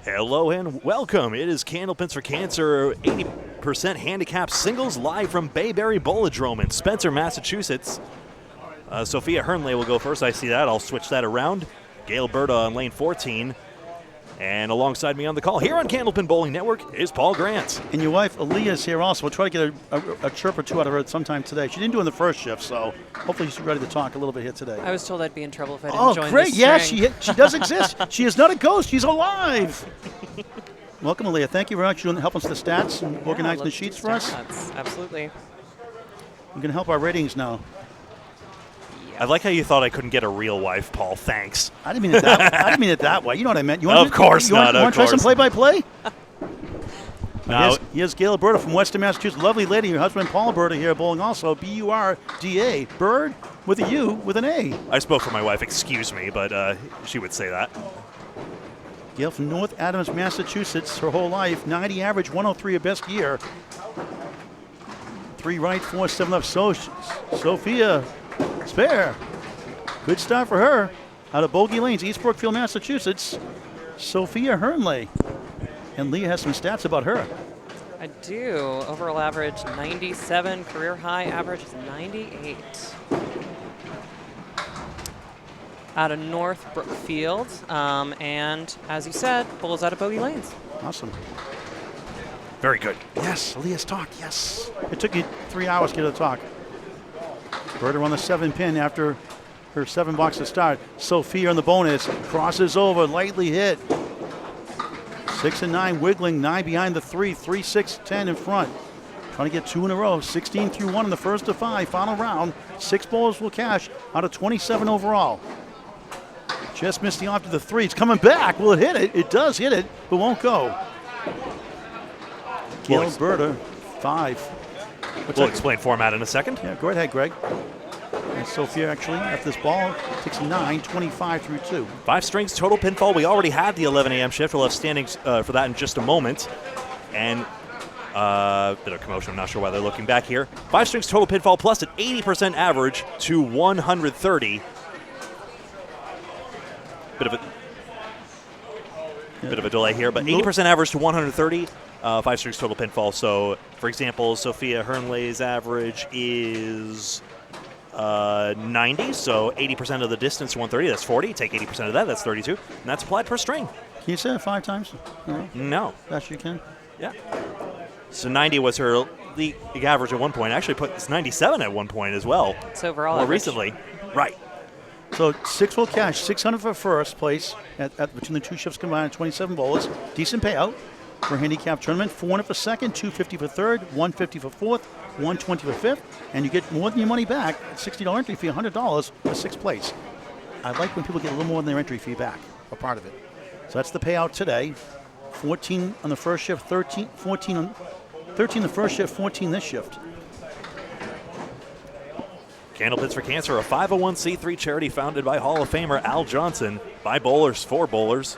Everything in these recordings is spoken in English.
Hello and welcome. It is Candlepins for Cancer 80% handicap singles live from Bayberry Bowladrome in Spencer, Massachusetts. Sophia Hernley will go first. I see that. I'll switch that around. Gail Berta on lane 14. And alongside me on the call here on Candlepin Bowling Network is Paul Grant. And your wife, Aaliyah, is here also. We'll try to get a chirp or two out of her sometime today. She didn't do it in the first shift, so hopefully she's ready to talk a little bit here today. I was told I'd be in trouble if I didn't join great. this Yeah, string. she does exist. She is not a ghost. She's alive. Welcome, Aaliyah. Thank you very much for helping us with the stats and organizing the sheets for us. Absolutely. We're going to help our ratings now. I like how you thought I couldn't get a real wife, Paul. Thanks. I didn't mean it that way. You know what I meant. You Of course not. You want to try some play-by-play? No. Here's Gail Berta from Western Massachusetts. Lovely lady. Your husband, Paul Berta, here bowling also. B-U-R-D-A. Bird with a U with an A. I spoke for my wife. Excuse me, but she would say that. Gail from North Adams, Massachusetts, her whole life. 90 average, 103 her best year. 3 right, 4, 7 left. Sophia Spare. Good start for her. Out of Bogey Lanes, East Brookfield, Massachusetts. Sophia Hernley. And Leah has some stats about her. I do. Overall average 97. Career high average is 98. Out of North Brookfield. And as you said, bowls out of Bogey Lanes. Awesome. Very good. Yes, Leah's talk, yes. It took you 3 hours to get her to talk. Berta on the 7-pin after her 7 box to start. Sophia on the bonus. Crosses over, lightly hit. 6 and 9 wiggling, 9 behind the 3, 3, 6, 10 in front. Trying to get 2 in a row. 16 through 1 in the first of 5. Final round. 6 bowlers will cash out of 27 overall. Just missed the off to the 3. It's coming back. Will it hit it? It does hit it, but won't go. Gail Berta, 5. We'll explain format in a second. Yeah, go ahead, Greg. And Sophia actually, after this ball, takes 9, 25 through 2. 5 strings total pinfall. We already had the 11 a.m. shift. We'll have standings for that in just a moment. And bit of commotion. I'm not sure why they're looking back here. 5 strings total pinfall plus an 80% average to 130. Bit of a delay here, but 80% average to 130. 5 strings total pinfall. So, for example, Sophia Hernley's average is 90. So 80% of the distance to 130. That's 40. Take 80% of that. That's 32. And that's applied per string. Can you say it 5 times? No. Yes, you can. Yeah. So 90 was her league average at one point. Actually put this 97 at one point as well. It's overall more average. recently. Right. So 6 will cash, 600 for first place at between the 2 shifts combined, 27 bowlers. Decent payout for a handicap tournament. 400 for second, 250 for third, 150 for fourth, 120 for fifth, and you get more than your money back. $60 entry fee, $100 for 6th place. I like when people get a little more than their entry fee back, a part of it. So that's the payout today. 14 on the first shift, 13 the first shift, 14 this shift. Candlepins for Cancer, a 501c3 charity founded by Hall of Famer Al Johnson, by bowlers for bowlers.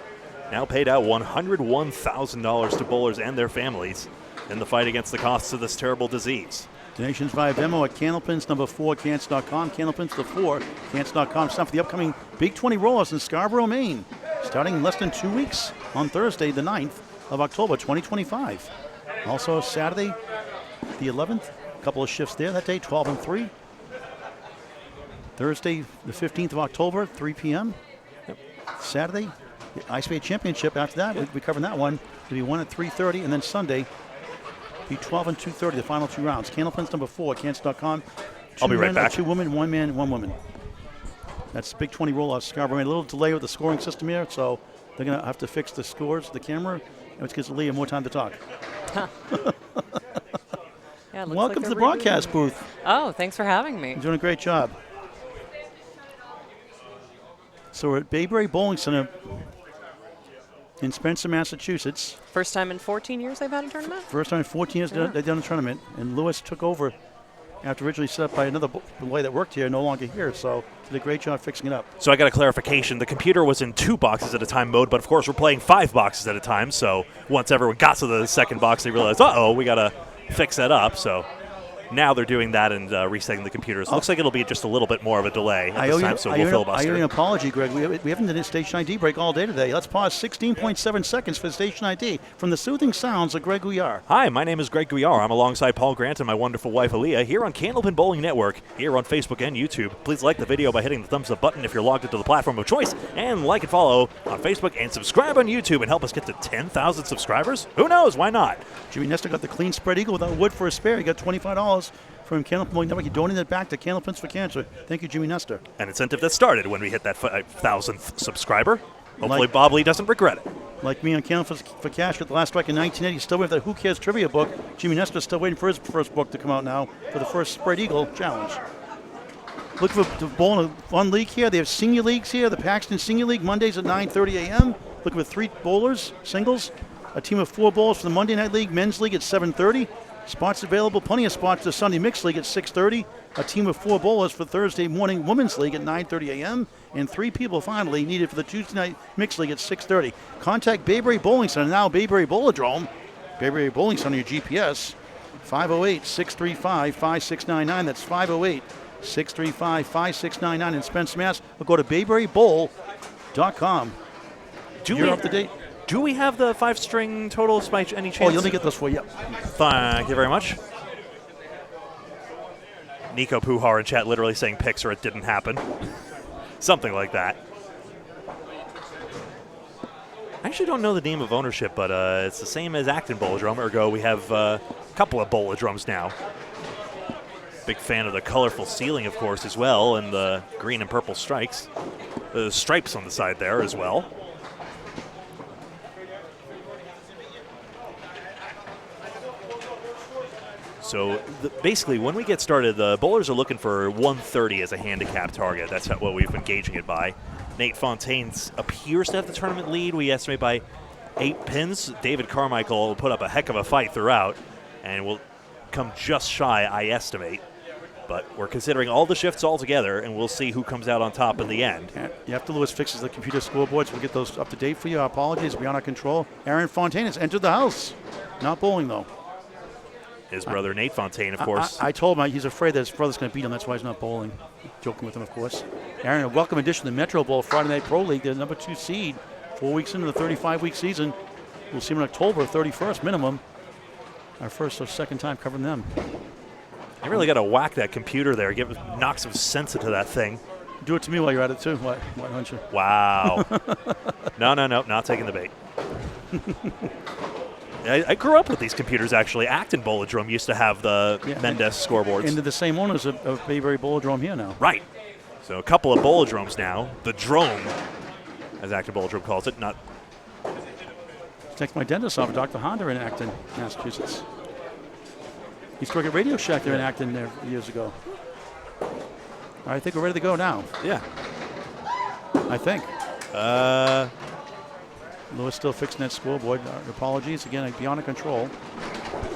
Now paid out $101,000 to bowlers and their families in the fight against the costs of this terrible disease. Donations via Venmo at Candlepins, number 4, Cants.com. Candlepins, the 4, Cants.com. It's time for the upcoming Big 20 Rollers in Scarborough, Maine, starting in less than 2 weeks on Thursday, the 9th of October, 2025. Also Saturday, the 11th, a couple of shifts there that day, 12 and 3. Thursday, the 15th of October, 3 p.m. Yep. Saturday, the Ice Bay Championship. After that, we'll be covering that one. It'll be 1 at 3:30, and then Sunday, be 12 and 2:30, the final 2 rounds. Candlepins number 4, Cants.com. I'll be right back. 2 women, 1 man, 1 woman. That's Big 20 rollout Scarborough. A little delay with the scoring system here, so they're going to have to fix the scores, the camera, which gives Leah more time to talk. Yeah, welcome to the broadcast booth. Oh, thanks for having me. You're doing a great job. So we're at Bayberry Bowling Center in Spencer, Massachusetts. First time in 14 years they've had a tournament? First time in 14 years they've done a tournament. And Lewis took over after originally set up by another boy that worked here, no longer here. So did a great job fixing it up. So I got a clarification. The computer was in 2 boxes at a time mode, but of course we're playing 5 boxes at a time. So once everyone got to the second box, they realized, we got to fix that up. So now they're doing that and resetting the computers. Looks like it'll be just a little bit more of a delay at this time, so we'll filibuster. I owe you an apology, Greg. We haven't done a station ID break all day today. Let's pause 16.7 seconds for station ID from the soothing sounds of Greg Gouillart. Hi, my name is Greg Gouillart. I'm alongside Paul Grant and my wonderful wife, Aaliyah, here on Candlepin Bowling Network, here on Facebook and YouTube. Please like the video by hitting the thumbs up button if you're logged into the platform of choice, and like and follow on Facebook, and subscribe on YouTube and help us get to 10,000 subscribers. Who knows? Why not? Jimmy Nestor got the clean spread eagle without wood for a spare. He got $25 from Candlepin Bowling Network. He donated it back to Candlepins for Cancer. Thank you, Jimmy Nestor. An incentive that started when we hit that 5,000th subscriber. Hopefully Bob Lee doesn't regret it. Like me on Candlepins for Cash, got the last strike in 1980. Still waiting for that Who Cares trivia book. Jimmy Nestor's still waiting for his first book to come out now for the first spread eagle challenge. Look for the bowl in one league here. They have senior leagues here. The Paxton Senior League, Mondays at 9:30 a.m. Looking for 3 bowlers, singles. A team of 4 bowlers for the Monday Night League, Men's League at 7:30. Spots available, plenty of spots for the Sunday Mixed League at 6:30. A team of 4 bowlers for Thursday morning Women's League at 9:30 a.m. And 3 people finally needed for the Tuesday Night Mixed League at 6:30. Contact Bayberry Bowling Center, now Bayberry Bowladrome. Bayberry Bowling Center, your GPS. 508-635-5699. That's 508-635-5699 in Spence, Mass. Or go to bayberrybowl.com. You're up to date. Do we have the 5-string totals by any chance? Oh, you'll get those for you. Thank you very much. Nico Puhar in chat literally saying picks or it didn't happen. Something like that. I actually don't know the name of ownership, but it's the same as Acton Bowladrome. Ergo, we have a couple of Bowladromes now. Big fan of the colorful ceiling, of course, as well, and the green and purple stripes. The stripes on the side there as well. So basically, when we get started, the bowlers are looking for 130 as a handicap target. That's what we've been gauging it by. Nate Fontaine appears to have the tournament lead. We estimate by 8 pins. David Carmichael will put up a heck of a fight throughout and will come just shy, I estimate. But we're considering all the shifts all together, and we'll see who comes out on top in the end. Yeah, after Lewis fixes the computer scoreboards, we'll get those up to date for you. Our apologies, beyond our control. Aaron Fontaine has entered the house. Not bowling, though. His brother Nate Fontaine, of course. I told him he's afraid that his brother's going to beat him. That's why he's not bowling. Joking with him, of course. Aaron, a welcome addition to the Metro Bowl Friday Night Pro League. They're the number 2 seed, 4 weeks into the 35-week season. We'll see him in October, 31st minimum. Our first or second time covering them. You really got to whack that computer there. Knock some sense into that thing. Do it to me while you're at it, too. Why don't you? Wow. No, not taking the bait. I grew up with these computers, actually. Acton Bowladrome used to have the Mendes scoreboards. And they're the same owners of Bayberry Bowladrome here now. Right. So a couple of Bowladromes now. The Drome, as Acton Bowladrome calls it. Not. Text my dentist off, Dr. Honda in Acton, Massachusetts. He used to work at Radio Shack there in Acton there years ago. All right, I think we're ready to go now. Yeah. I think. Lewis still fixing that scoreboard. Apologies. Again, beyond our control.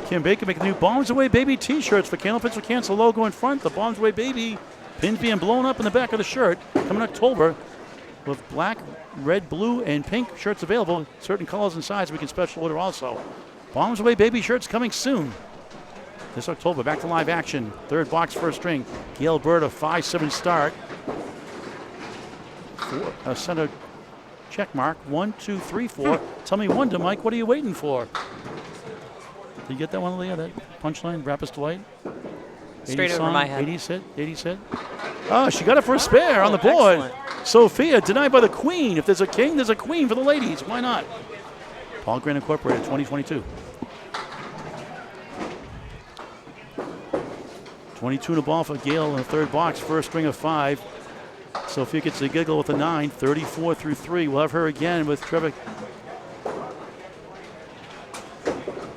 Kim Baker making new Bombs Away Baby t-shirts for Candlepins for Cancer logo in front. The Bombs Away Baby pins being blown up in the back of the shirt. Coming October with black, red, blue, and pink shirts available. Certain colors and sizes we can special order also. Bombs Away Baby shirts coming soon. This October, back to live action. 3rd box, 1st string. Gail Bird, a 5-7 start. Center check mark. 1, 2, 3, 4. Tell me wonder, Mike, what are you waiting for? Did you get that one, Leah? That punchline, Rapist Delight? Straight over my head. 80s hit. Oh, she got it for a spare on the board. Excellent. Sophia denied by the queen. If there's a king, there's a queen for the ladies. Why not? Paul Grant Incorporated, 2022. 22 in the ball for Gale in the 3rd box, 1st string of 5. Sophia gets the giggle with a 9, 34 through 3. We'll have her again with Trevor.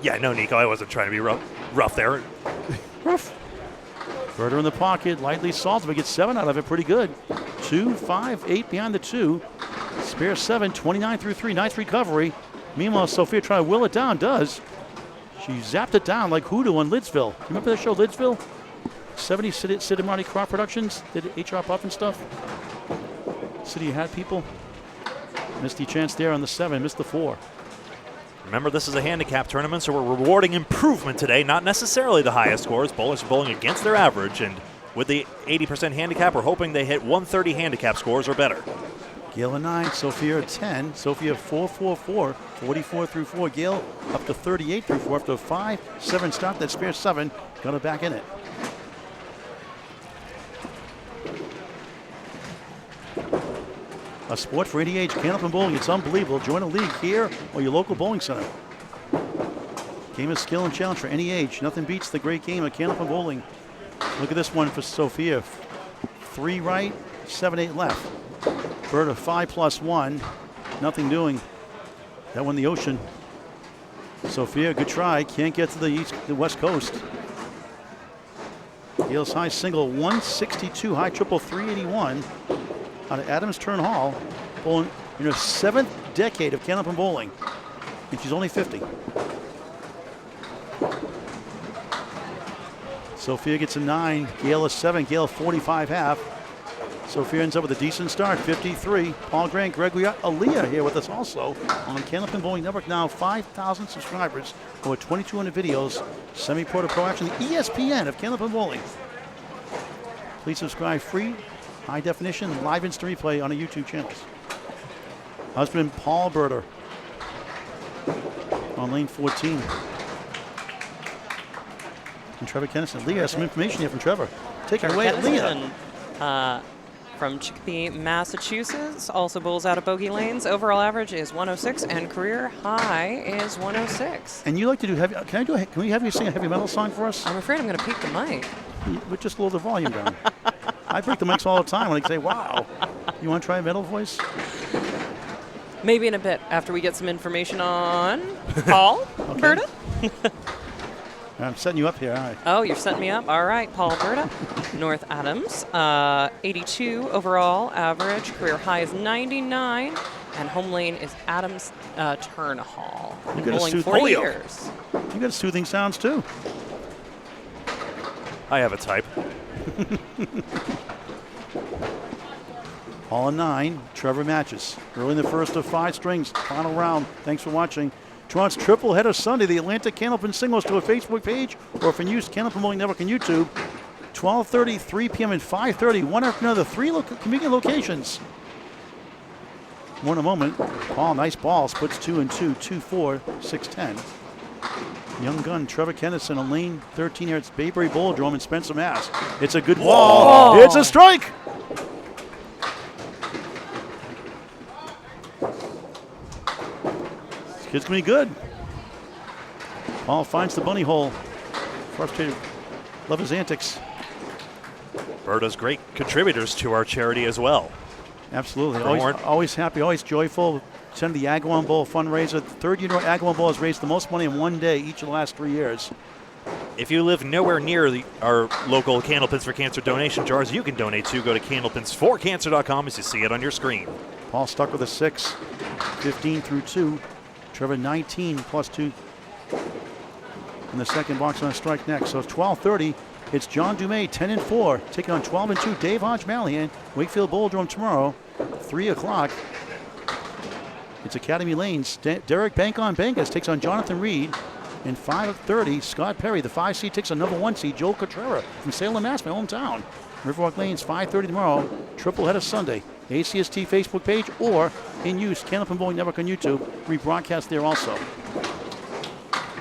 Yeah, no, Nico, I wasn't trying to be rough there. Rough. Berter in the pocket, lightly salted, but gets 7 out of it, pretty good. 2, 5, 8 behind the 2. Spare 7, 29 through 3, nice recovery. Meanwhile, Sophia trying to will it down, does. She zapped it down like Hoodoo on Lidsville. Remember the show Lidsville? 70s Sid and Marty Krop Productions, did HR Puff and stuff. City had people. Missed the chance there on the 7, missed the 4. Remember, this is a handicap tournament, so we're rewarding improvement today, not necessarily the highest scores. Bowlers are bowling against their average, and with the 80% handicap, we're hoping they hit 130 handicap scores or better. Gail a 9, Sophia a 10. Sophia 4-4-4, 44 through 4. Gail up to 38 through 4 after a 5-7 start. That spare 7 got her back in it. A sport for any age, Candlepin Bowling. It's unbelievable. Join a league here or your local bowling center. Game of skill and challenge for any age. Nothing beats the great game of Candlepin Bowling. Look at this one for Sophia. 3 right, 7-8 left. Berta 5+1. Nothing doing. That one the ocean. Sophia, good try. Can't get to the west coast. Gail's high single 162, high triple 381. Out of Adams Turn Hall, bowling in her 7th decade of Candlepin Bowling, and she's only 50. Sophia gets a 9, Gail a 7, Gail 45 half. Sophia ends up with a decent start, 53. Paul Grant, Greg Gouillart, Aaliyah here with us also on Candlepin Bowling Network. Now 5,000 subscribers, over 2,200 videos, semi-pro to pro action, the ESPN of Candlepin Bowling. Please subscribe free. High definition, live instant replay on our YouTube channels. Husband Paul Berter on lane 14. And Trevor Kennison. Leah has some information here from Trevor. Take it away, Leah. From Chicopee, Massachusetts, also bowls out of bogey lanes. Overall average is 106 and career high is 106. And you like to do heavy, can we have you sing a heavy metal song for us? I'm afraid I'm going to peak the mic. But just lower the volume down. I break the mics all the time when I say, wow. You want to try a metal voice? Maybe in a bit after we get some information on Paul Berta. I'm setting you up here. All right. Oh, you're setting me up? All right, Paul Berta. North Adams, 82 overall average. Career high is 99. And home lane is Adams Turn Hall. You got bowling 4 years. You got soothing sounds too. I have a type. All a 9, Trevor matches. Early in the first of 5 strings, final round. Thanks for watching. Toronto's triple header Sunday, the Atlantic Candlepin singles to a Facebook page, or if in use, Candlepin Bowling Network on YouTube. 12:30, 3 p.m. and 5:30, one after another, 3 convenient locations. More in a moment. Paul, nice ball, splits 2 and 2, 2-4, 6-10. Young gun Trevor Kennison on lane 13 here. It's Bayberry Bowladrome in Spencer, Mass. It's a good ball. It's a strike. This kid's going to be good. Paul finds the bunny hole. Frustrated. Love his antics. Berta's great contributors to our charity as well. Absolutely. Always happy, always joyful. Send the Agawam Bowl fundraiser. The third year Agawam Bowl has raised the most money in one day each of the last 3 years. If you live nowhere near our local Candlepins for Cancer donation jars, you can donate to. Go to candlepinsforcancer.com as you see it on your screen. Paul stuck with a 6, 15 through 2. Trevor 19 plus 2 in the second box on a strike next. So it's 12:30. It's John Dumais, 10 and 4, taking on 12 and 2. Dave Hodge-Malian, Wakefield Bowladrome tomorrow, 3 o'clock. It's Academy Lanes. Derek Bankus takes on Jonathan Reed. In 5:30, Scott Perry, the 5 seed, takes on number 1 seed, Joel Cotrera from Salem, Mass, my hometown. Riverwalk Lanes, 5:30 tomorrow. Triple header Sunday. ACST Facebook page or in use, Candlepin Bowling Network on YouTube. Rebroadcast there also.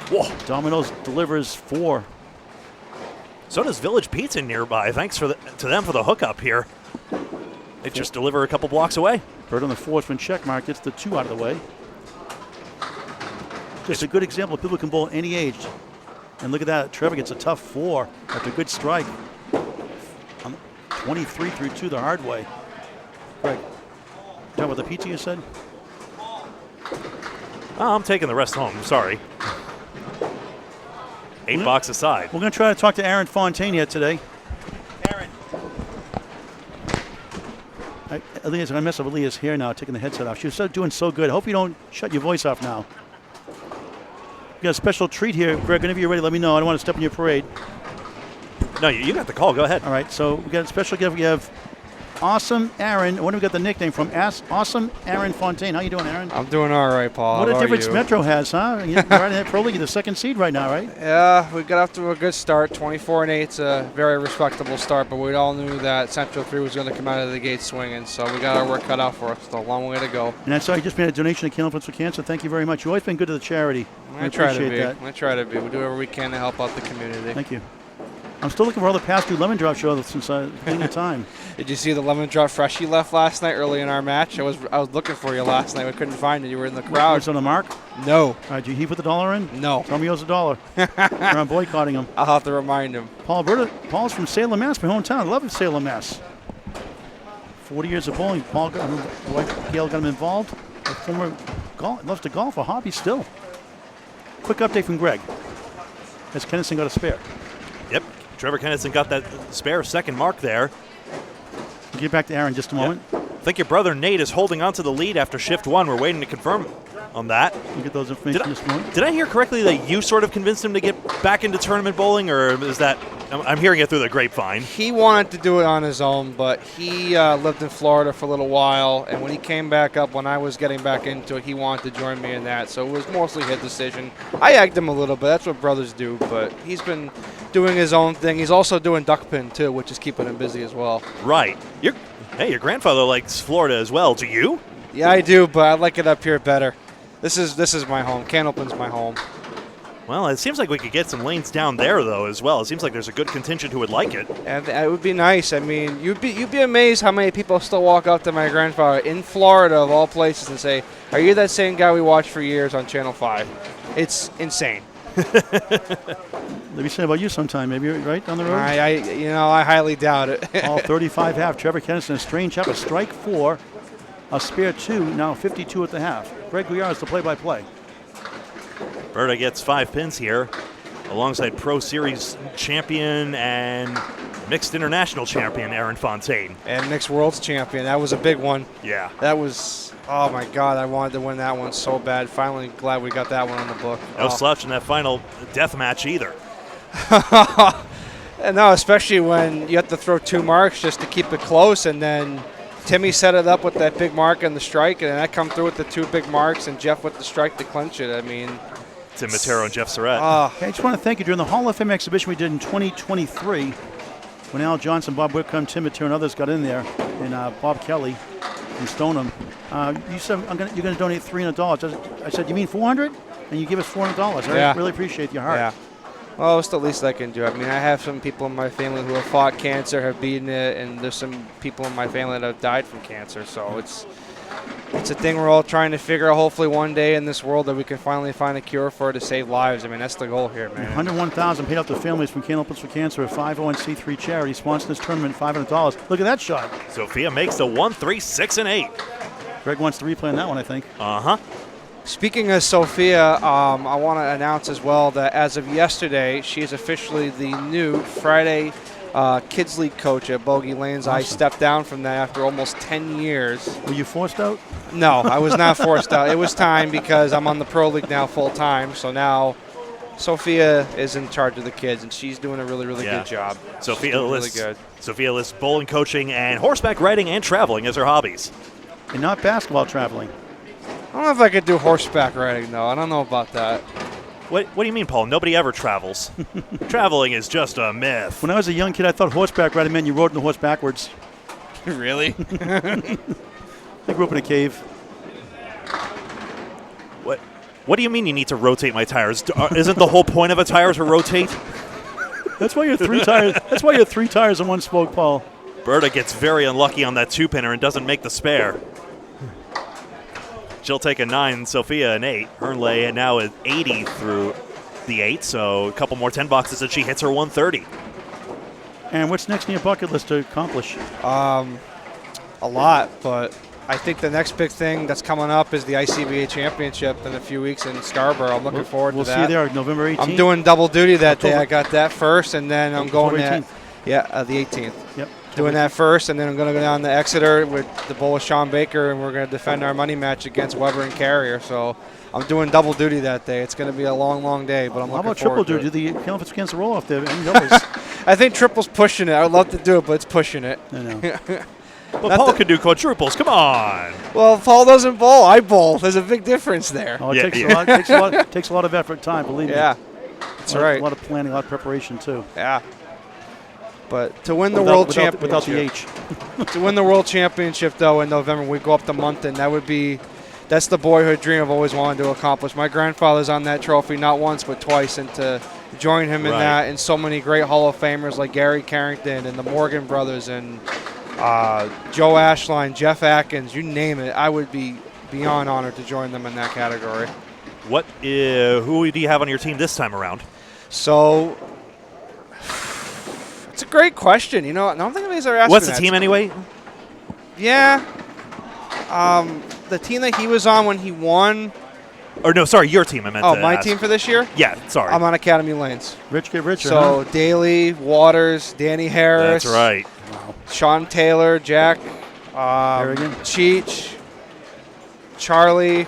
Whoa. Domino's delivers 4. So does Village Pizza nearby. Thanks to them for the hookup here. They just deliver a couple blocks away. Bird on the 4's been checkmarked. Gets the 2 out of the way. Just a good example of people who can bowl at any age. And look at that. Trevor gets a tough 4 after a good strike. 23 through 2 the hard way. Greg, done with the pizza you said? Oh, I'm taking the rest home. Sorry. 8 box aside. We're going to try to talk to Aaron Fontaine here today. Aaron. Aaliyah's going to mess up Aaliyah's hair now, taking the headset off. She was doing so good. I hope you don't shut your voice off now. We got a special treat here. Greg, whenever you're ready, let me know. I don't want to step in your parade. No, you got the call. Go ahead. All right, so we got a special gift. We have Awesome Aaron. What do we got the nickname from? Awesome Aaron Fontaine. How you doing, Aaron? I'm doing all right, Paul. What How a about difference you? Metro has, huh? You're right in that Pro League, the second seed right now, right? Yeah, we got off to a good start. 24-8's a very respectable start, but we all knew that Central 3 was going to come out of the gate swinging, so we got our work cut out for us. It's a long way to go. And I saw you just made a donation to Candlepin for Cancer. Thank you very much. You've always been good to the charity. I I try to appreciate be. that. I try to be. We do whatever we can to help out the community. Thank you. I'm still looking for all the past due lemon drop shows since beginning the time. Did you see the lemon drop fresh you left last night early in our match? I was looking for you last night. We couldn't find you. You were in the crowd. Was on the mark? No. All right, did he put the $1 in? No. Tell me he owes $1. I'm boycotting him. I'll have to remind him. Paul's from Salem, Mass, my hometown. I love Salem, Mass. 40 years of bowling. Paul, wife Gail got him involved. A former loves to golf, a hobby still. Quick update from Greg. Has Kennison got a spare? Yep. Trevor Kennison got that spare second mark there. We'll get back to Aaron in just a moment. I think your brother Nate is holding on to the lead after shift 1. We're waiting to confirm on that. We'll get those information in just a moment. Did I hear correctly that you sort of convinced him to get back into tournament bowling, or is that I'm hearing it through the grapevine? He wanted to do it on his own, but he lived in Florida for a little while, and when he came back up, when I was getting back into it, he wanted to join me in that, so it was mostly his decision. I egged him a little bit. That's what brothers do, but he's been doing his own thing. He's also doing duckpin, too, which is keeping him busy as well. Right. Your grandfather likes Florida as well. Do you? Yeah, I do, but I like it up here better. This is my home. Candlepin's my home. Well, it seems like we could get some lanes down there, though, as well. It seems like there's a good contingent who would like it. And it would be nice. I mean, you'd be amazed how many people still walk up to my grandfather in Florida, of all places, and say, "Are you that same guy we watched for years on Channel 5?" It's insane. Maybe say about you sometime, maybe right down the road. I highly doubt it. All 35 half. Trevor Kennison, a strange half, a strike 4, a spare 2, now 52 at the half. Greg Gouillart is the play-by-play. Berta gets 5 pins here, alongside Pro Series champion and mixed international champion Aaron Fontaine. And mixed worlds champion. That was a big one. Yeah. That was, oh my God, I wanted to win that one so bad. Finally glad we got that one on the book. No slouch in that final death match either. And no, especially when you have to throw 2 marks just to keep it close, and then Timmy set it up with that big mark and the strike, and then I come through with the 2 big marks, and Jeff with the strike to clinch it. I mean, Tim Matero and Jeff Surratt. Okay, I just want to thank you. During the Hall of Fame exhibition we did in 2023, when Al Johnson, Bob Whitcomb, Tim Matero, and others got in there, and Bob Kelly from Stoneham, you said you're going to donate $300. I said, you mean 400? And you give us $400. I really appreciate your heart. Yeah. Well, it's the least I can do. I mean, I have some people in my family who have fought cancer, have beaten it, and there's some people in my family that have died from cancer. So it's a thing we're all trying to figure out. Hopefully, one day in this world that we can finally find a cure for it to save lives. I mean, that's the goal here, man. $101,000 paid out to families from Candlepin for Cancer, a 501c3 charity sponsoring this tournament. $500. Look at that shot. Sophia makes the 1, 3, 6, and 8. Greg wants to replay on that one, I think. Speaking of Sophia, I want to announce as well that as of yesterday, she is officially the new Friday Kids League coach at Bogey Lanes. Awesome. I stepped down from that after almost 10 years. Were you forced out? No, I was not forced out. It was time because I'm on the Pro League now full time. So now Sophia is in charge of the kids, and she's doing a really, really good job. Sophia lists bowling, coaching, and horseback riding and traveling as her hobbies. And not basketball traveling. I don't know if I could do horseback riding, though. I don't know about that. What do you mean, Paul? Nobody ever travels. Traveling is just a myth. When I was a young kid, I thought horseback riding meant you rode in the horse backwards. Really? I grew up in a cave. What do you mean you need to rotate my tires? Isn't the whole point of a tire to rotate? That's why you're 3 tires. That's why you're 3 tires and 1 spoke, Paul. Berta gets very unlucky on that 2-pinner and doesn't make the spare. She'll take a 9, Sophia an 8. Hernley now is 80 through the 8, so a couple more 10 boxes and she hits her 130. And what's next in your bucket list to accomplish? A lot, but I think the next big thing that's coming up is the ICBA Championship in a few weeks in Scarborough. I'm looking forward to that. We'll see you there November 18th. I'm doing double duty that day. I got that first, and then I'm going October 18th. The 18th. Yep. Doing that first, and then I'm going to go down to Exeter with the bowl of Sean Baker, and we're going to defend our money match against Weber and Carrier. So I'm doing double duty that day. It's going to be a long, long day, but I'm looking forward to it. How about triple duty? Do the Candlepin against the roll-off there? I think triple's pushing it. I would love to do it, but it's pushing it. I know. But Paul can do quadruples. Come on. Well, Paul doesn't bowl. I bowl. There's a big difference there. Oh, it takes a lot of effort, time. Believe me. Yeah, that's right. A lot of planning, a lot of preparation too. Yeah. But to win the world championship, without the H. to win the world championship though in November, we go up to Moncton. That's the boyhood dream I've always wanted to accomplish. My grandfather's on that trophy not once but twice, and to join him in that, and so many great Hall of Famers like Gary Carrington and the Morgan brothers and Joe Ashline, Jeff Atkins, you name it, I would be beyond honored to join them in that category. Who do you have on your team this time around? So, it's a great question. I don't think anybody's ever asked me What's the that. team anyway? Yeah. The team that he was on when he won. Or no, sorry, your team. I meant. Oh, to my ask. team for this year? Yeah, sorry. I'm on Academy Lanes. Rich get richer. So Daly, Waters, Danny Harris. That's right. Wow. Sean Taylor, Jack, Harrigan. Cheech, Charlie,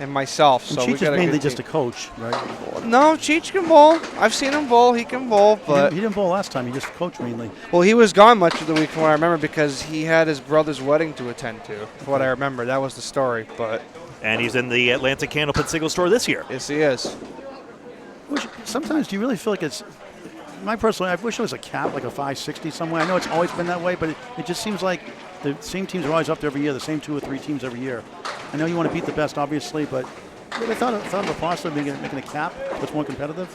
and myself. And So Cheech we is got a mainly good just a team. coach, right? No, Cheech can bowl. I've seen him bowl. He can bowl, but He didn't bowl last time. He just coached mainly. well, he was gone much of the week from what I remember because he had his brother's wedding to attend to. From what I remember, that was the story. But And he's in the Atlanta Candlepin Single Store this year. yes, he is. Sometimes do you really feel like it's my personal? I wish there was a cap, like a 560 somewhere. I know it's always been that way, but it just seems like the same teams are always up there every year. The same 2 or 3 teams every year. I know you want to beat the best, obviously, but I thought of a possibility of making a cap that's more competitive.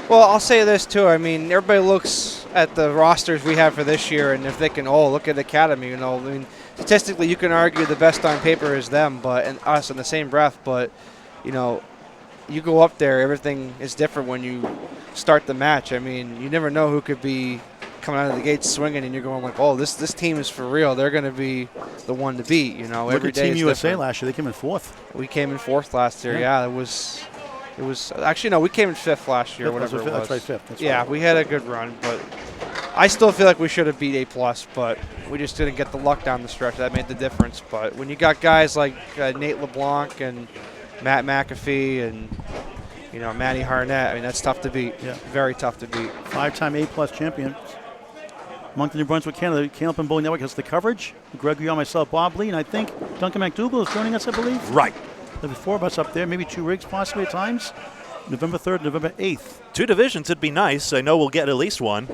Well, I'll say this too. I mean, everybody looks at the rosters we have for this year, and if they can, look at Academy. I mean, statistically, you can argue the best on paper is them, and us in the same breath. But you go up there, everything is different when you start the match. I mean, you never know who could be coming out of the gates swinging, and you're going like, oh, this team is for real. They're going to be the one to beat. Look Every at day Team is USA different. last year. They came in 4th. We came in 4th last year. Yeah. Yeah, it was actually no, we came in 5th last year. Whatever it was. That's right, 5th. That's Yeah, right. we had a good run, but I still feel like we should have beat A+, but we just didn't get the luck down the stretch. That made the difference. But when you got guys like Nate LeBlanc and Matt McAfee and Matty Harnett, I mean, that's tough to beat. Yeah. Very tough to beat. 5-time A+ champions. Moncton, New Brunswick, Canada. The Candlepin Bowling Network has the coverage. Greg Gouillart, myself, Bob Lee, and I think Duncan McDougall is joining us, I believe. Right. There'll be 4 of us up there, maybe 2 rigs possibly at times. November 3rd, November 8th. 2 divisions would be nice. I know we'll get at least one.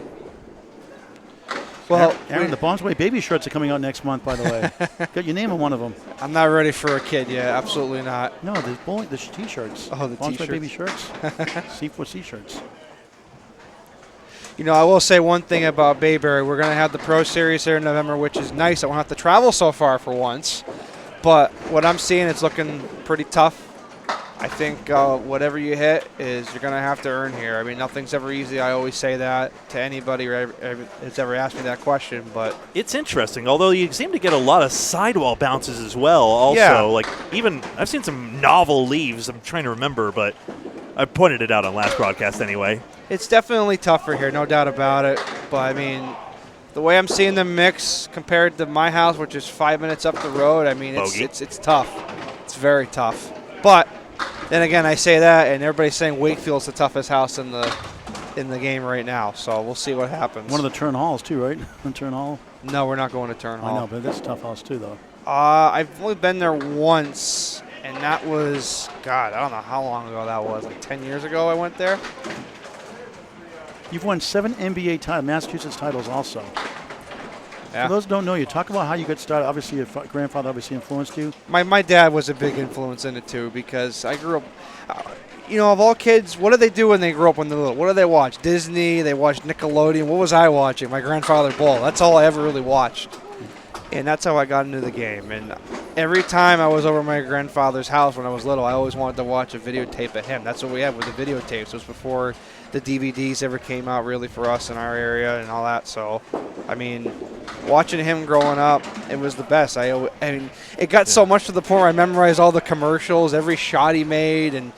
Well, Aaron, the Bombs Way baby shirts are coming out next month, by the way. Got your name on one of them. I'm not ready for a kid yet. Absolutely not. No, the T-shirts. Oh, the Bombs Way T-shirts. baby shirts. C4C shirts. I will say one thing about Bayberry. We're going to have the Pro Series here in November, which is nice. I won't have to travel so far for once. But what I'm seeing, it's looking pretty tough. I think whatever you hit is you're going to have to earn here. I mean, nothing's ever easy. I always say that to anybody that's ever asked me that question. But It's interesting, although you seem to get a lot of sidewall bounces as well. Also, Yeah. like even I've seen some novel leaves. I'm trying to remember, but I pointed it out on last broadcast anyway. it's definitely tougher here, no doubt about it. But, I mean, the way I'm seeing them mix compared to my house, which is 5 minutes up the road, I mean, it's tough. It's very tough. But then again, I say that, and everybody's saying Wakefield's the toughest house in the game right now. So we'll see what happens. One of the Turn Halls, too, right? The Turn Hall. No, we're not going to Turn Hall. I know, but that's a tough house, too, though. I've only been there once, and that was, God, I don't know how long ago that was. Like 10 years ago I went there. You've won 7 NBA titles, Massachusetts titles also. Yeah. For those who don't know you, talk about how you got started. Obviously, your grandfather obviously influenced you. My dad was a big influence in it, too, because I grew up, of all kids, what did they do when they grew up when they were little? What did they watch? Disney, they watched Nickelodeon. What was I watching? My grandfather bowl. That's all I ever really watched. And that's how I got into the game. And every time I was over at my grandfather's house when I was little, I always wanted to watch a videotape of him. That's what we had with the videotapes. It was before the DVDs ever came out really for us in our area and all that. So, I mean, watching him growing up, it was the best. I mean, it got so much to the point where I memorized all the commercials, every shot he made, and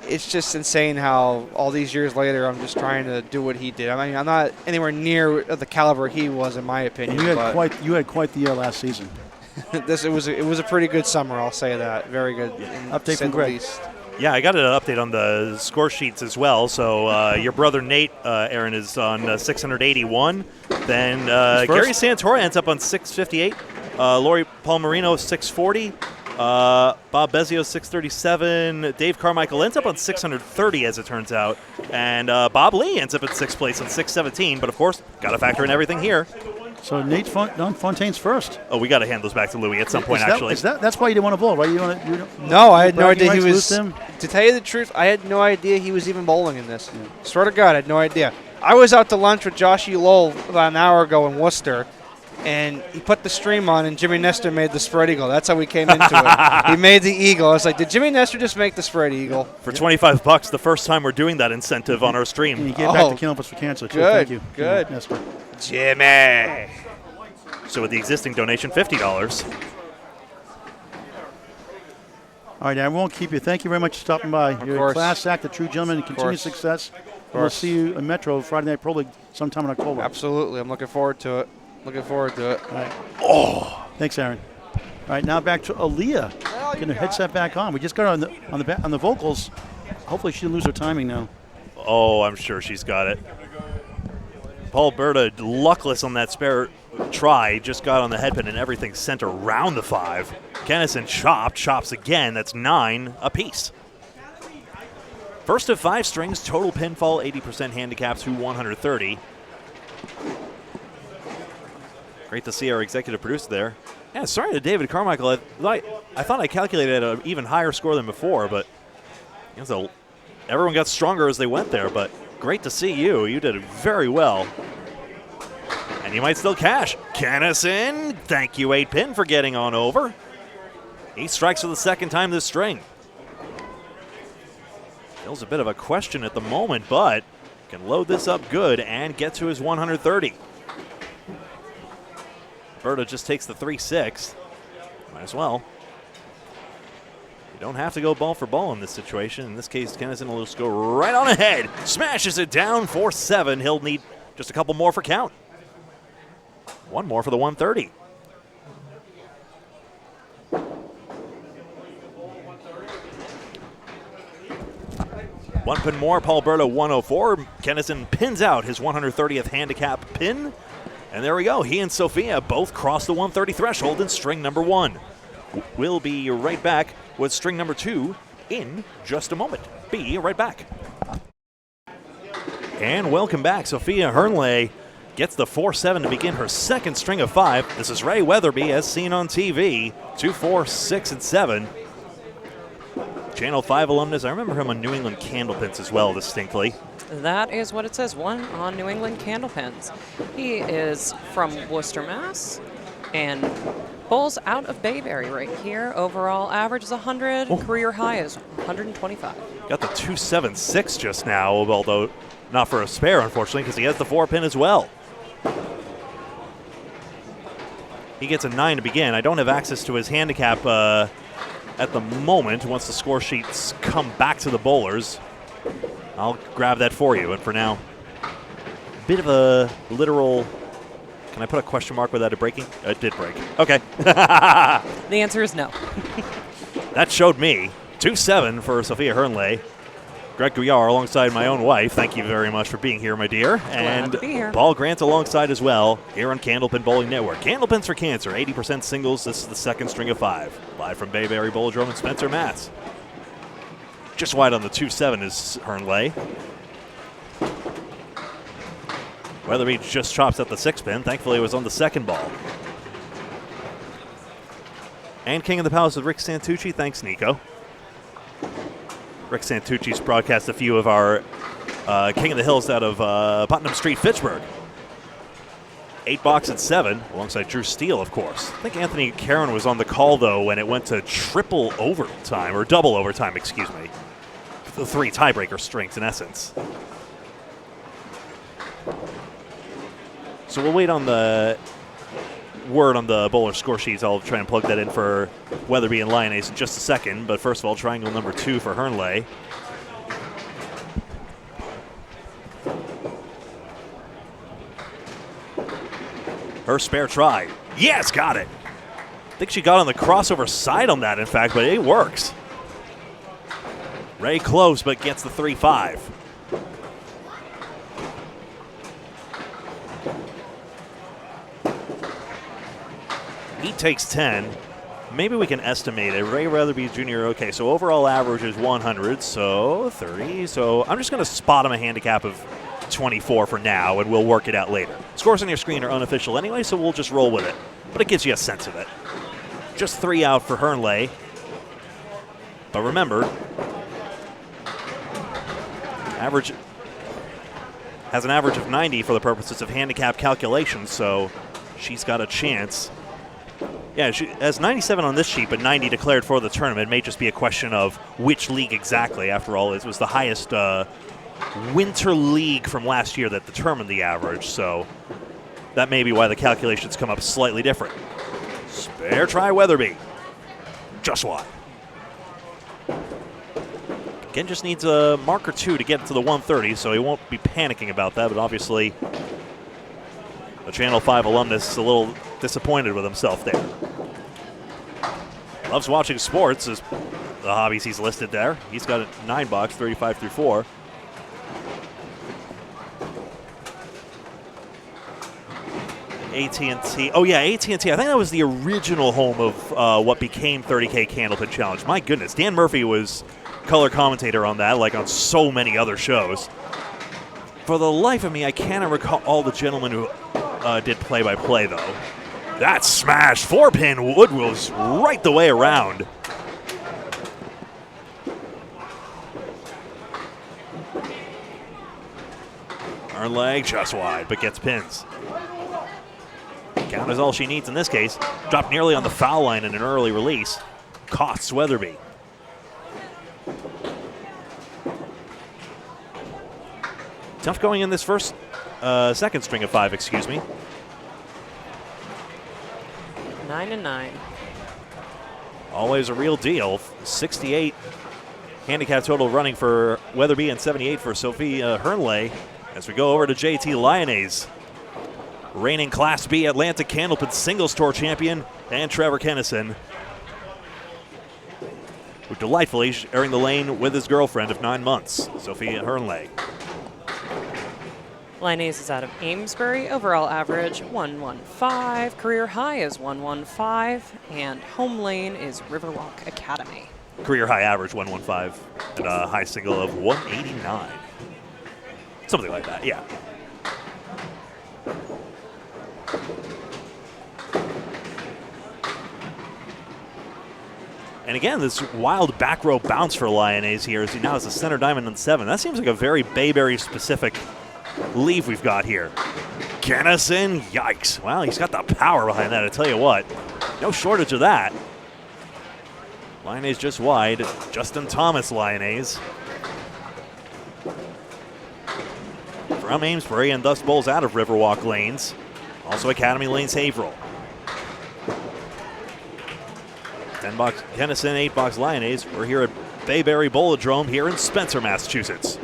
it's just insane how all these years later I'm just trying to do what he did. I mean, I'm not anywhere near the caliber he was, in my opinion. And but you had quite the year last season. it was a pretty good summer, I'll say that. Very good. Update from Greg. Yeah, I got an update on the score sheets as well. So your brother Nate, Aaron, is on 681. Then Gary Santora ends up on 658. Lori Palmerino, 640. Bob Bezio, 637. Dave Carmichael ends up on 630, as it turns out. And Bob Lee ends up at 6th place on 617. But, of course, got to factor in everything here. So Nate Fontaine's first. Oh, we got to hand those back to Louis at some point, actually. That's why you didn't want to bowl, right? No, I had no idea he was. To tell you the truth, I had no idea he was even bowling in this. Yeah. Swear to God, I had no idea. I was out to lunch with Joshy Lowell about an hour ago in Worcester, and he put the stream on, and Jimmy Nestor made the spread eagle. That's how we came into it. He made the eagle. I was like, did Jimmy Nestor just make the spread eagle? For $25, the first time we're doing that incentive on our stream. And you gave back to Candlepin for Cancer, too. Good, Thank you. good. Nestor. Jimmy. So with the existing donation, $50. All right, I won't keep you. Thank you very much for stopping by. You're course. a class act, a true gentleman, and continued success. And we'll see you in Metro Friday Night Pro League sometime in October. Absolutely. I'm looking forward to it. Looking forward to it. All right. Oh, thanks, Aaron. All right, now back to Aaliyah. Getting her headset back on. We just got her on the vocals. Hopefully she didn't lose her timing now. Oh, I'm sure she's got it. Paul Berta, luckless on that spare try, just got on the headpin and everything sent around the 5. Kennison chops again. That's 9 apiece. First of 5 strings, total pinfall, 80% handicaps to 130. Great to see our executive producer there. Yeah, sorry to David Carmichael. I thought I calculated an even higher score than before, but everyone got stronger as they went there. But great to see you. You did very well. And you might still cash. Kennison, thank you, 8-pin, for getting on over. He strikes for the second time this string. Feels a bit of a question at the moment, but can load this up good and get to his 130. Berta just takes the 3-6. Might as well. You don't have to go ball for ball in this situation. In this case, Kennison will just go right on ahead. Smashes it down 4-7. He'll need just a couple more for count. One more for the 130. One pin more, Paul Berta 104. Kennison pins out his 130th handicap pin. And there we go. He and Sophia both cross the 130 threshold in string number 1. We'll be right back with string number 2 in just a moment. Be right back. And welcome back. Sophia Hernley gets the 4-7 to begin her second string of 5. This is Ray Weatherby as seen on TV. 2, 4, 6, and 7. Channel 5 alumnus. I remember him on New England Candlepins as well distinctly. That is what it says, 1 on New England Candlepins. He is from Worcester, Mass. And bowls out of Bayberry right here. Overall average is 100. Oh. Career high is 125. Got the 2-7-6 just now, although not for a spare, unfortunately, because he has the 4-pin as well. He gets a 9 to begin. I don't have access to his handicap at the moment. Once the score sheets come back to the bowlers, I'll grab that for you. And for now, a bit of a literal... Can I put a question mark without it breaking? It did break. Okay. The answer is no. That showed me. 2-7 for Sophia Hernley. Greg Gouillart alongside my own wife. Thank you very much for being here, my dear. Glad to be here. Paul Grant alongside as well here on Candlepin Bowling Network. Candlepins for Cancer, 80% singles. This is the second string of 5. Live from Bayberry, Bowladrome, and Spencer, Mass. Just wide on the 2-7 is Hernley. Weatherby just chops at the 6-pin. Thankfully, it was on the second ball. And King of the Palace with Rick Santucci. Thanks, Nico. Rick Santucci's broadcast a few of our King of the Hills out of Putnam Street, Fitchburg. 8 box at 7, alongside Drew Steele, of course. I think Anthony Caron was on the call, though, when it went to triple overtime, or double overtime, excuse me. The 3 tiebreaker strings, in essence. So we'll wait on the word on the bowler score sheets. I'll try and plug that in for Weatherby and Lyonnaise in just a second. But first of all, triangle number 2 for Hernley. Her spare try. Yes, got it. I think she got on the crossover side on that, in fact, but it works. Ray close, but gets the 3-5. He takes 10. Maybe we can estimate it. Ray Weatherby Jr., okay, so overall average is 100, so 30. So I'm just going to spot him a handicap of 24 for now, and we'll work it out later. Scores on your screen are unofficial anyway, so we'll just roll with it. But it gives you a sense of it. Just 3 out for Hernley. But remember, has an average of 90 for the purposes of handicap calculations, so she's got a chance. Yeah, she has 97 on this sheet, but 90 declared for the tournament. It may just be a question of which league exactly. After all, it was the highest winter league from last year that determined the average, so that may be why the calculations come up slightly different. Spare try Weatherby. Just wide. Again, just needs a mark or two to get to the 130, so he won't be panicking about that, but obviously the Channel 5 alumnus is a little disappointed with himself there. Loves watching sports is the hobbies he's listed there. He's got a 9 box, 35 through 4. AT&T. Oh, yeah, AT&T. I think that was the original home of what became 30K Candlepin Challenge. My goodness, Dan Murphy was color commentator on that, like on so many other shows. For the life of me, I cannot recall all the gentlemen who did play-by-play, though. That smash, 4-pin wood was right the way around. Her leg just wide, but gets pins. Count is all she needs in this case. Dropped nearly on the foul line in an early release. Costs Weatherby. Tough going in this second string of 5, excuse me. 9 and 9. Always a real deal. 68 handicap total running for Weatherby and 78 for Sophia Hernley. As we go over to JT Lyonnaise, reigning Class B Atlantic Candlepin Singles Tour champion, and Trevor Kennison, who delightfully sharing the lane with his girlfriend of 9 months, Sophia Hernley. Lyonnaise is out of Amesbury. Overall average 115. Career high is 115. And home lane is Riverwalk Academy. Career high average 115 and a high single of 189. Something like that, yeah. And again, this wild back row bounce for Lyonnaise here as he now has a center diamond on 7. That seems like a very Bayberry specific leave we've got here. Kennison, yikes. Well, he's got the power behind that, I tell you what. No shortage of that. Lyonnaise just wide. Justin Thomas Lyonnaise. From Amesbury and thus bowls out of Riverwalk lanes. Also Academy lanes Haverhill. 10 box Kennison, 8 box Lyonnaise. We're here at Bayberry Bowladrome here in Spencer, Massachusetts.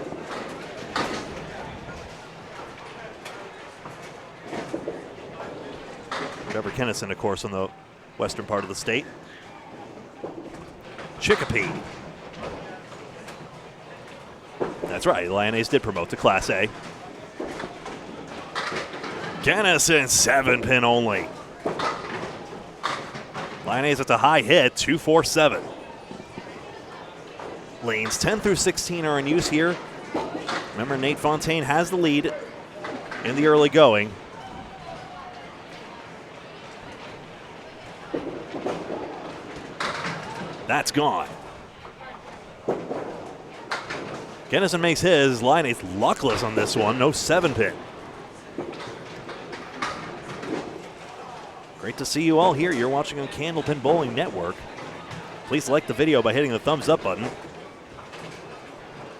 Trevor Kennison, of course, on the western part of the state. Chicopee. That's right, Lyonnaise did promote to Class A. Kennison, 7-pin only. Lyonnaise at the high hit, 247. Lanes 10 through 16 are in use here. Remember, Nate Fontaine has the lead in the early going. That's gone. Kennison makes his. Lyonnaise luckless on this one. No 7-pin. Great to see you all here. You're watching on Candlepin Bowling Network. Please like the video by hitting the thumbs up button.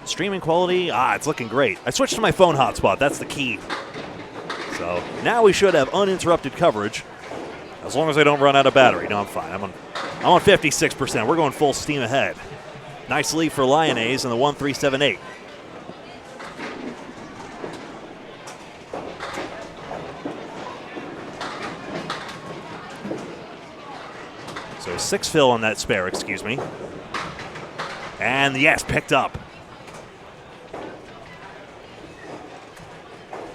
Streaming quality, it's looking great. I switched to my phone hotspot. That's the key. So now we should have uninterrupted coverage. As long as I don't run out of battery. No, I'm fine. I'm on 56%. We're going full steam ahead. Nice lead for Lyonnaise in the 1-3-7-8. So 6 fill on that spare, excuse me. And yes, picked up.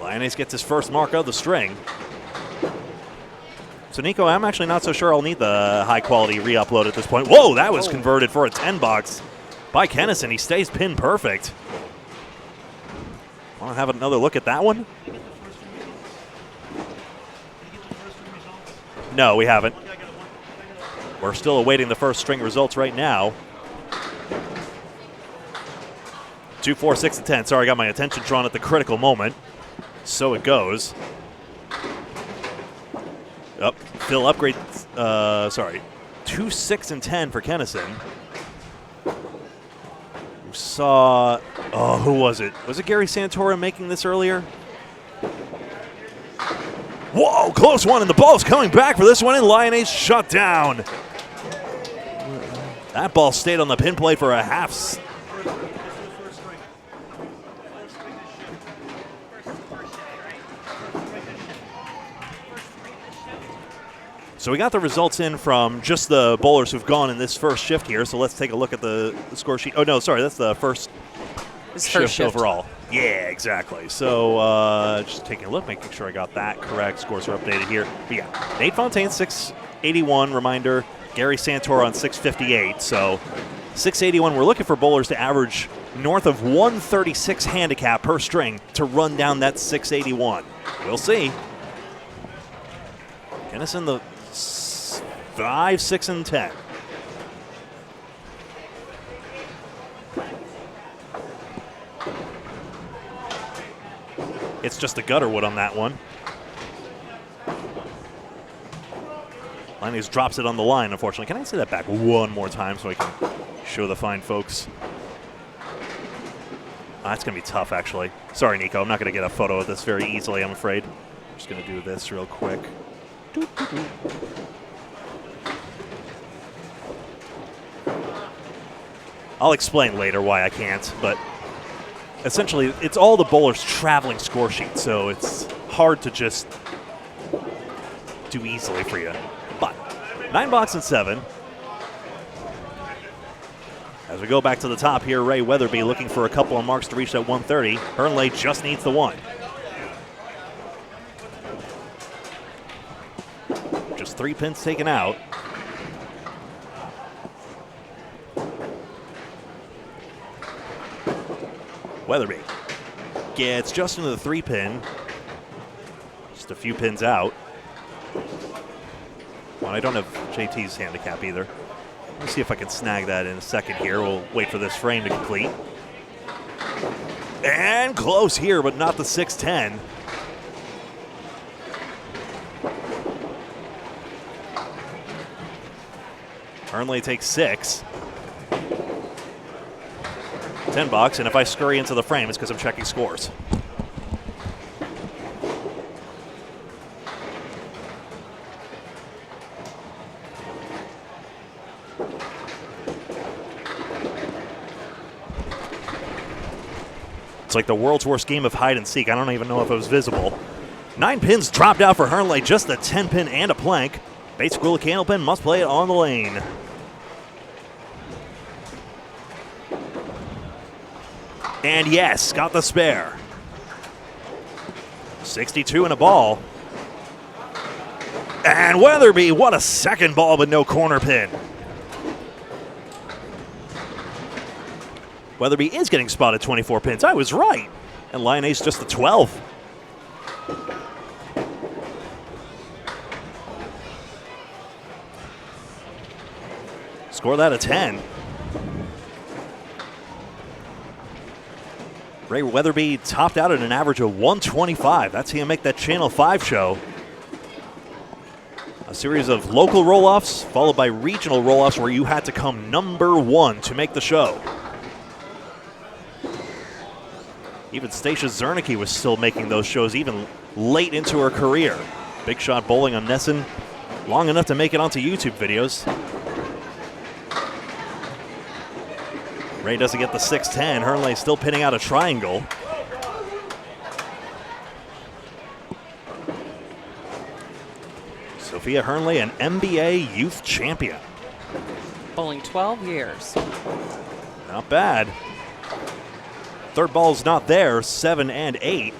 Lyonnaise gets his first mark of the string. So, Nico, I'm actually not so sure I'll need the high-quality re-upload at this point. Whoa, that was converted for a 10 box by Kennison. He stays pin perfect. Want to have another look at that one? No, we haven't. We're still awaiting the first string results right now. 2, 4, 6, and 10. Sorry, I got my attention drawn at the critical moment. So it goes. Up, Phil upgrades. Sorry, 2, 6, and 10 for Kennison. We saw. Oh, who was it? Was it Gary Santora making this earlier? Whoa, close one, and the ball's coming back for this one, and Lyonnaise shut down. That ball stayed on the pin plate for a half. So we got the results in from just the bowlers who've gone in this first shift here. So let's take a look at the score sheet. Oh, no, sorry, that's the first shift overall. Yeah, exactly. So just taking a look, making sure I got that correct. Scores are updated here. But yeah, Nate Fontaine, 681, reminder. Gary Santor on 658. So 681, we're looking for bowlers to average north of 136 handicap per string to run down that 681. We'll see. Kennison, the 5, 6, and 10. It's just the gutter wood on that one. Lyonnaise drops it on the line, unfortunately. Can I say that back one more time so I can show the fine folks? That's going to be tough, actually. Sorry, Nico. I'm not going to get a photo of this very easily, I'm afraid. I'm just going to do this real quick. I'll explain later why I can't, but essentially it's all the bowler's traveling score sheet, so it's hard to just do easily for you. But 9 box and 7. As we go back to the top here, Ray Weatherby looking for a couple of marks to reach that 130. Hernley just needs the 1. Just 3 pins taken out. Weatherby gets just into the 3 pin. Just a few pins out. Well, I don't have JT's handicap either. Let me see if I can snag that in a second here. We'll wait for this frame to complete. And close here, but not the 610. Hernley takes 6. 10 bucks, and if I scurry into the frame, it's because I'm checking scores. It's like the world's worst game of hide and seek. I don't even know if it was visible. 9 pins dropped out for Hernley, just a 10 pin and a plank. Base school of Candlepin must play it on the lane. And yes, got the spare. 62 and a ball. And Weatherby, what a second ball, but no corner pin. Weatherby is getting spotted 24 pins. I was right. And Lyonnaise just the 12. Score that a 10. Ray Weatherby topped out at an average of 125. That's how you make that Channel 5 show. A series of local roll-offs followed by regional roll-offs where you had to come number 1 to make the show. Even Stacia Zernicke was still making those shows even late into her career. Big shot bowling on Nesson, long enough to make it onto YouTube videos. Ray doesn't get the 610. Hernley still pinning out a triangle. Sophia Hernley, an NBA youth champion. Bowling 12 years. Not bad. Third ball's not there, 7 and 8.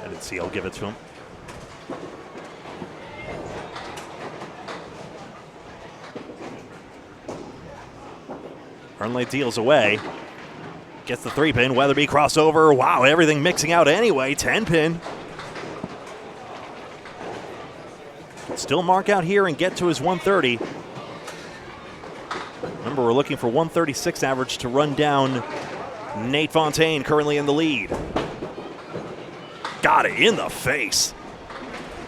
I didn't see, I'll give it to him. Hernley deals away. Gets the 3-pin. Weatherby crossover. Wow, everything mixing out anyway. 10-pin. Still mark out here and get to his 130. Remember, we're looking for 136 average to run down Nate Fontaine, currently in the lead. Got it in the face.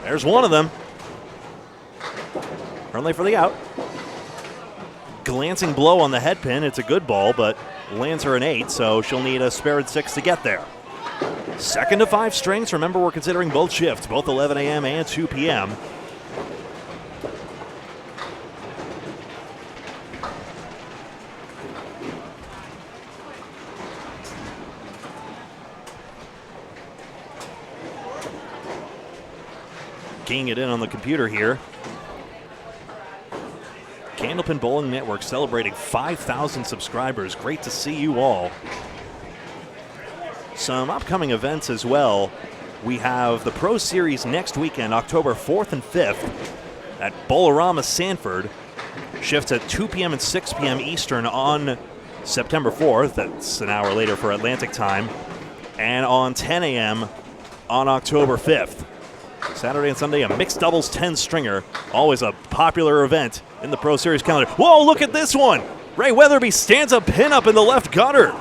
There's one of them. Hernley for the out. Glancing blow on the head pin. It's a good ball, but lands her an 8, so she'll need a spare 6 to get there. 2nd to 5 strings. Remember, we're considering both shifts, both 11 a.m. and 2 p.m. Keying it in on the computer here. Candlepin Bowling Network celebrating 5,000 subscribers. Great to see you all. Some upcoming events as well. We have the Pro Series next weekend, October 4th and 5th at Bowladrome, Sanford. Shifts at 2 p.m. and 6 p.m. Eastern on September 4th. That's an hour later for Atlantic time. And on 10 a.m. on October 5th. Saturday and Sunday, a mixed doubles 10-stringer. Always a popular event in the Pro Series calendar. Whoa, look at this one. Ray Weatherby stands a pin up in the left gutter.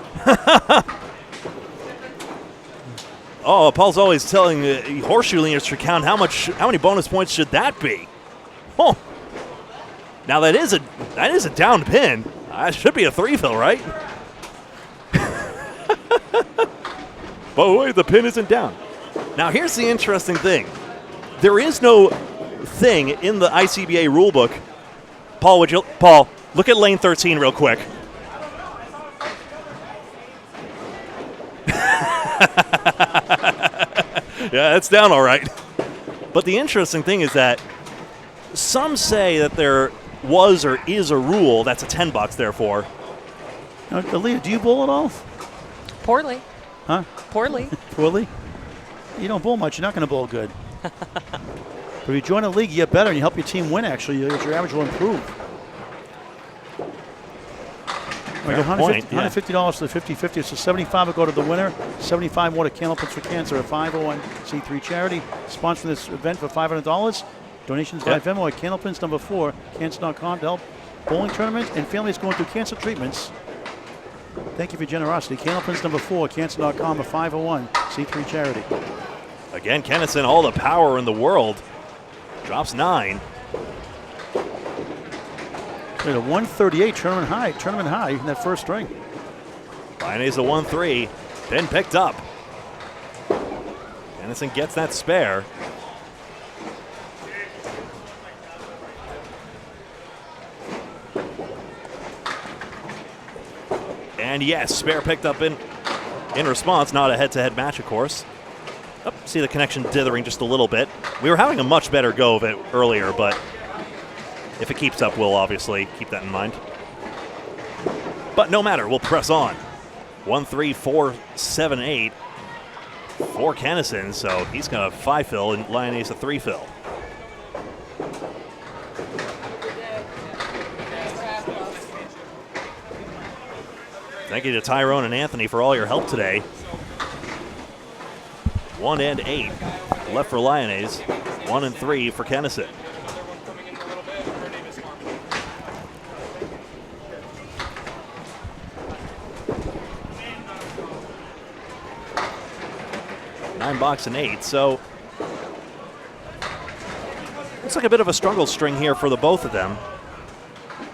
Oh, Paul's always telling the horseshoe leaders to count how many bonus points should that be. Oh, now that is a down pin. That should be a 3-fill, right? But wait, the pin isn't down. Now here's the interesting thing. There is no thing in the ICBA rulebook. Paul, look at lane 13 real quick. Yeah, it's down all right. But the interesting thing is that some say that there was or is a rule that's a $10 therefore. Aaliyah, do you bowl at all? Poorly. Huh? Poorly. Poorly? You don't bowl much, you're not going to bowl good. But if you join a league, you get better and you help your team win, actually. Your average will improve. Like $150 to the 50-50. So $75 will go to the winner. $75 more to Candlepin for Cancer, a 501c3 charity. Sponsoring this event for $500. Donations by Venmo at Candlepin's number 4, cancer.com to help bowling tournaments and families going through cancer treatments. Thank you for your generosity. Candlepin's number 4, cancer.com, a 501c3 charity. Again, Kennison, all the power in the world. Drops 9. At a 138 tournament high in that first string. Lyonnais the 1-3. Pin picked up. Kennison gets that spare. And yes, spare picked up in response, not a head-to-head match, of course. Oh, see the connection dithering just a little bit. We were having a much better go of it earlier, but if it keeps up, we'll obviously keep that in mind. But no matter, we'll press on. 1-3, 4, 7, 8 for Kennison, so he's got a 5-fill and Lyonnais a 3-fill. Thank you to Tyrone and Anthony for all your help today. 1 and 8 left for Lyonnais. 1 and 3 for Kennison. $9 and 8. So looks like a bit of a struggle string here for the both of them.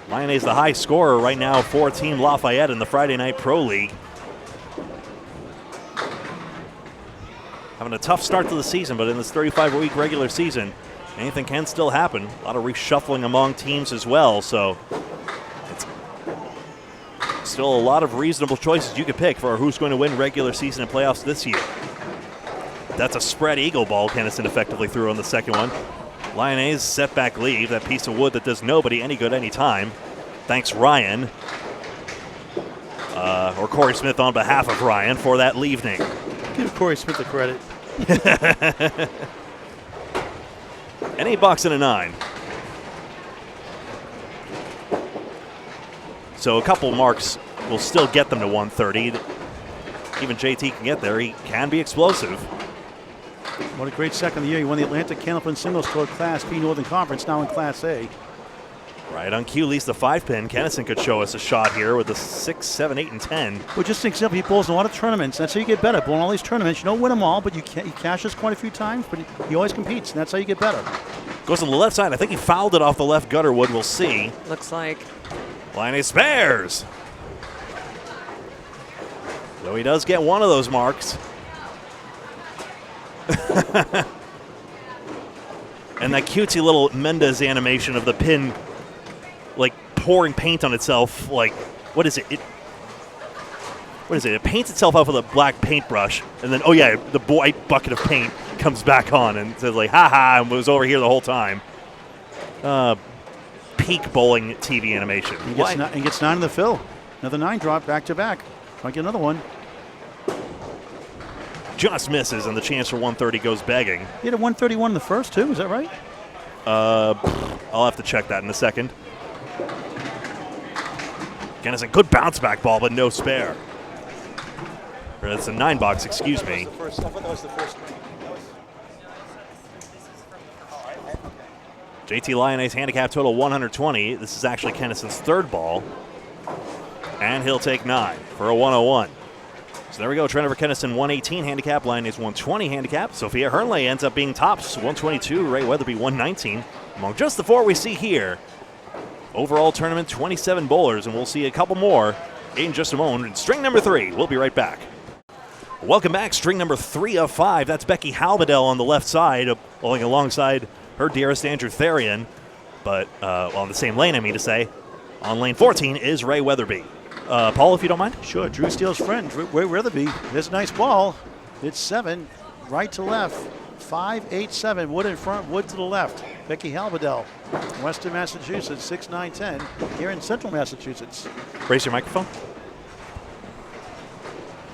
Lyonnais the high scorer right now for Team Lafayette in the Friday Night Pro League. Having a tough start to the season, but in this 35-week regular season, anything can still happen. A lot of reshuffling among teams as well, so it's still a lot of reasonable choices you could pick for who's going to win regular season and playoffs this year. That's a spread eagle ball Kennison effectively threw on the second one. Lyonnais setback leave, that piece of wood that does nobody any good anytime. Thanks, Ryan. Or Corey Smith on behalf of Ryan for that leaving. Give Corey Smith the credit. An 8 bucks and a 9. So a couple marks will still get them to 130. Even JT can get there. He can be explosive. What a great second of the year. He won the Atlantic Candlepin Singles Tour Class B Northern Conference, now in Class A. Right on cue, least the 5-pin. Kennison could show us a shot here with the 6, 7, 8, and 10. Well, just an example, he bowls in a lot of tournaments. That's how you get better. Bowling all these tournaments, you don't win them all, but he cashes quite a few times, but he always competes, and that's how you get better. Goes on the left side. I think he fouled it off the left gutter wood. We'll see. Looks like. Lyonnais spares. Though he does get one of those marks. And that cutesy little Mendez animation of the pin, like pouring paint on itself. Like, what is it? What is it? It paints itself off with a black paintbrush, and then, oh yeah, the white bucket of paint comes back on and says like, "Ha ha!" and was over here the whole time. Peak bowling TV animation. He gets 9 in the fill. Another 9 drop back to back. Might get another one. Just misses, and the chance for 130 goes begging. He had a 131 in the first, too. Is that right? I'll have to check that in a second. Kennison, good bounce back ball, but no spare. It's a 9 box, excuse me. I thought that was the first. JT Lyonnais handicap total 120. This is actually Kennison's third ball. And he'll take 9 for a 101. So there we go. Trent over Kennison 118 handicap. Lyonnais 120 handicap. Sophia Hernley ends up being tops 122. Ray Weatherby 119. Among just the 4 we see here. Overall tournament 27 bowlers, and we'll see a couple more in just a moment. String number 3. We'll be right back. Welcome back. String number 3 of 5. That's Becky Halbedell on the left side, bowling alongside her dearest Andrew Therian. But on the same lane, I mean to say. On lane 14 is Ray Weatherby. Paul, if you don't mind? Sure. Drew Steele's friend, Ray Weatherby. There's a nice ball. It's 7, right to left. 5, 8, 7. Wood in front, wood to the left. Becky Halbedell, Western Massachusetts, 6, 9, 10. Here in Central Massachusetts. Raise your microphone.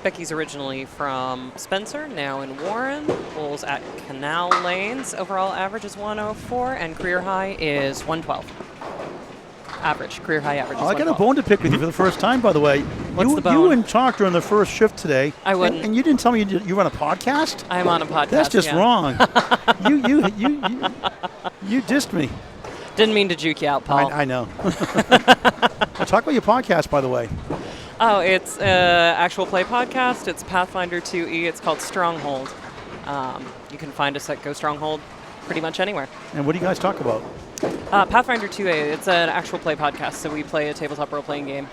Becky's originally from Spencer, now in Warren. Bowls at Canal Lanes. Overall average is 104, and career high is 112. Average, career high average is I got a 112. bone to pick with you for the first time, by the way. What's the bone? You wouldn't talk during the first shift today. I wouldn't. And you didn't tell me you run a podcast? I'm on a podcast. That's just yeah. wrong. You dissed me. Didn't mean to juke you out, Paul. I know. Talk about your podcast, by the way. Oh, it's actual play podcast. It's Pathfinder 2E. It's called Stronghold. You can find us at Go Stronghold pretty much anywhere. And what do you guys talk about? Pathfinder 2A, it's an actual play podcast, so we play a tabletop role-playing game.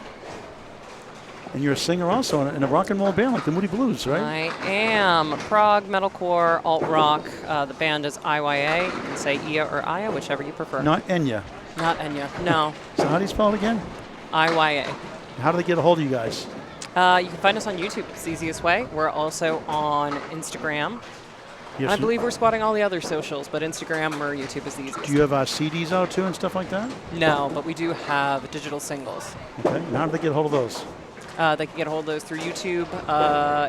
And you're a singer also in a rock and roll band like the Moody Blues, right? I am. Prog, metalcore, alt-rock. The band is IYA. You can say Ia or Aya, whichever you prefer. Not Enya. Not Enya, no. So how do you spell it again? IYA. How do they get a hold of you guys? You can find us on YouTube. It's the easiest way. We're also on Instagram. You have I some- believe we're squatting all the other socials, but Instagram or YouTube is the easiest. Do you have CDs out too and stuff like that? No, but we do have digital singles. Okay. And how do they get a hold of those? They can get a hold of those through YouTube,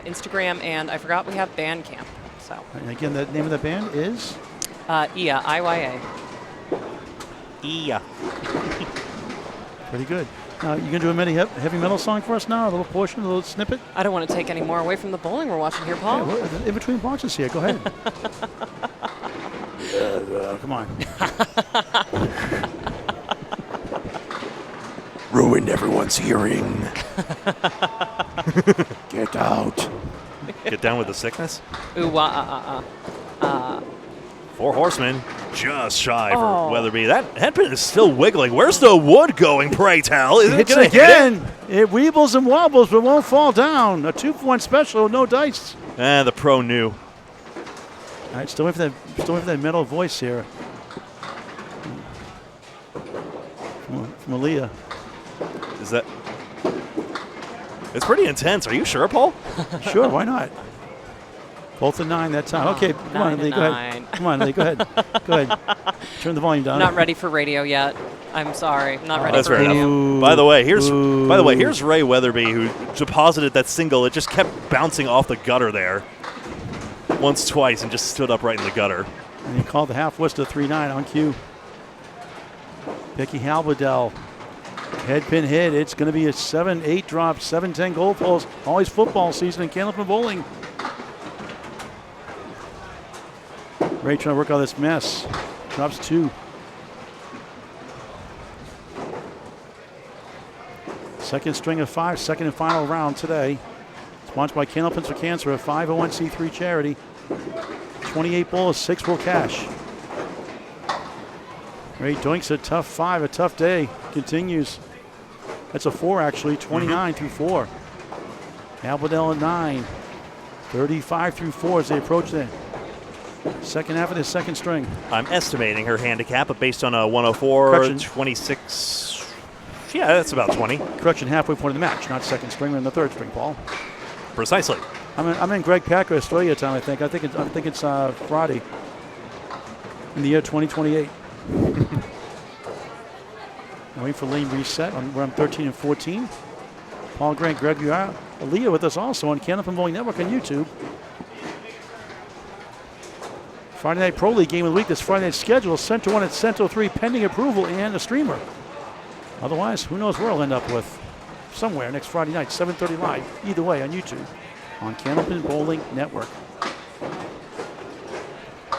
Instagram, and I forgot we have Bandcamp. So And again, the name of the band is? Ia, IYA. Yeah. Pretty good. You going to do a heavy metal song for us now? A little portion, a little snippet? I don't want to take any more away from the bowling we're watching here, Paul. Yeah, we're in between boxes here. Go ahead. Come on. Ruined everyone's hearing. Get out. Get down with the sickness. Ooh, Four Horsemen, just shy Oh. for Weatherby. That headpin is still wiggling. Where's the wood going, pray tell? Is it Hits gonna again. It weebles and wobbles but won't fall down. A 2-for-1 special, no dice. The pro knew. All right, still waiting for that metal voice here. From Aaliyah. Is that? It's pretty intense. Are you sure, Paul? Sure, why not? Both at 9 that time. Okay, come on, Lee. Go ahead. Come on, Lee. Go ahead. Go ahead. Turn the volume down. Not ready for radio yet. I'm sorry. Not ready That's for fair radio. enough. By the way, here's Ray Weatherby, who deposited that single. It just kept bouncing off the gutter there. Once, twice, and just stood up right in the gutter. And he called the half whistle 3-9 on cue. Becky Halberdell. Head pin hit. It's going to be a 7-8 drop, 7-10 goal post. Always football season in Candlepin bowling. Ray trying to work out this mess. Drops 2. Second string of 5, second and final round today. Sponsored by Candlepins for Cancer, a 501c3 charity. 28 bowls, 6 will cash. Ray doinks a tough 5, a tough day. Continues. That's a 4 actually, 29 through 4. Albedell at 9. 35 through 4 as they approach the second half of the second string. I'm estimating her handicap, but based on a 104, Correction. 26. Yeah, that's about 20. Correction, halfway point of the match, not second string, we're in the third string, Paul. Precisely. I'm in Greg Packer Australia time, I think. I think it's Friday in the year 2028. I'm waiting for lane reset where I'm 13 and 14. Paul Grant, Greg Gouillart, Aaliyah with us also on Candlepin Bowling Network on YouTube. Friday Night Pro League game of the week. This Friday night schedule, Center 1 at Center 3, pending approval and a streamer. Otherwise, who knows where I'll end up with. Somewhere next Friday night, 7:30 live, either way on YouTube, on Candlepin Bowling Network.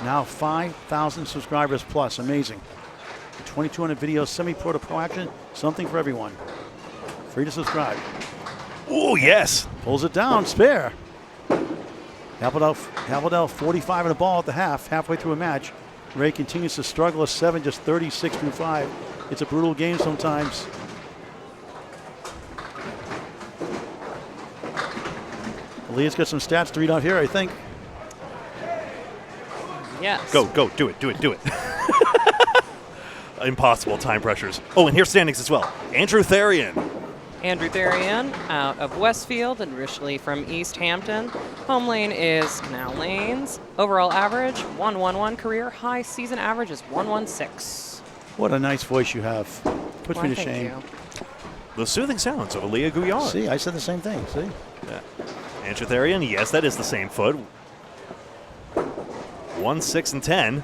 Now 5,000 subscribers plus, amazing. 2,200 videos, semi-pro to pro action, something for everyone. Free to subscribe. Oh, yes. Pulls it down, spare. Halberdell 45 in the ball at the half, halfway through a match. Ray continues to struggle at 7, just 36 through 5. It's a brutal game sometimes. Leah's got some stats to read out here, I think. Yes. Go, do it. Impossible time pressures. Oh, and here's standings as well. Andrew Therian. Andrew Therian out of Westfield and Rishley from East Hampton. Home lane is Canal Lanes. Overall average, 111. Career high season average is 116. What a nice voice you have. Puts me to Thank shame. you. The soothing sounds of Aaliyah Gouillart. See, I said the same thing, see? Yeah. Andrew Therian, yes, that is the same foot. 1, 6, and 10.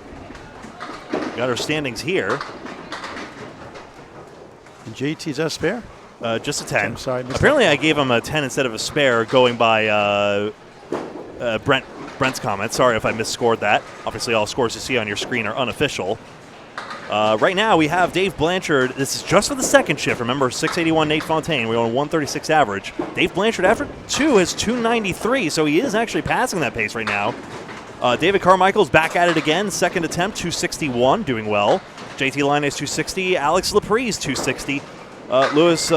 Got our standings here. And JT's that spare? Just a 10. I'm sorry, missed Apparently I gave him a 10 instead of a spare going by Brent's comment. Sorry if I misscored that. Obviously all scores you see on your screen are unofficial. Right now we have Dave Blanchard. This is just for the second shift. Remember, 681 Nate Fontaine. We're on 136 average. Dave Blanchard after 2 is 293, so he is actually passing that pace right now. David Carmichael's back at it again. Second attempt, 261, doing well. JT Line is 260. Alex Laprise, 260. Louis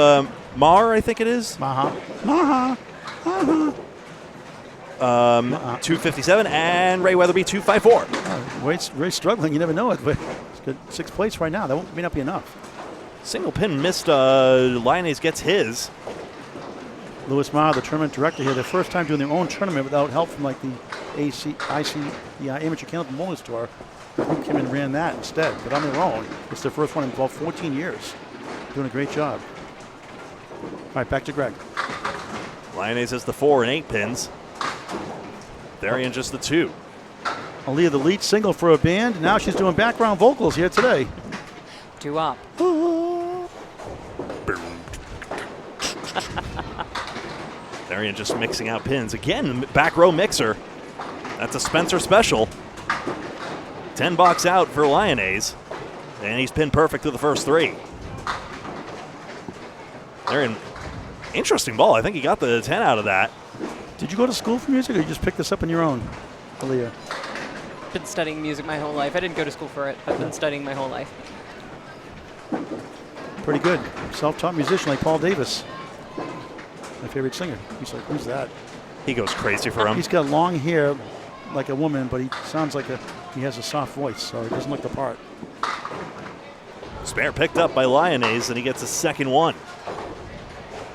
Marr, I think it is. 257. And Ray Weatherby, 254. Ray's struggling. You never know it, but he's got 6th place right now. That may not be enough. Single pin missed. Lyonnaise gets his. Louis Marr, the tournament director here, their first time doing their own tournament without help from like the IC, the Amateur Candlepin Bowling Tour. Who came and ran that instead, but on their own. It's their first one in about 14 years. Doing a great job. All right, back to Greg. Lyonnaise has the 4 and 8 pins. Therian just the 2. Aaliyah, the lead single for a band. Now she's doing background vocals here today. 2 up. Therian just mixing out pins. Again, back row mixer. That's a Spencer special. 10 box out for Lyonnaise. And he's pinned perfect through the first 3. Therian, interesting ball. I think he got the 10 out of that. Did you go to school for music or you just picked this up on your own, Aaliyah? Been studying music my whole life. I didn't go to school for it. I've been studying my whole life. Pretty good. Self-taught musician like Paul Davis. My favorite singer. He's like, who's that? He goes crazy for him. He's got long hair like a woman, but he sounds like he has a soft voice, so he doesn't look the part. Spare picked up by Lyonnaise, and he gets a second one.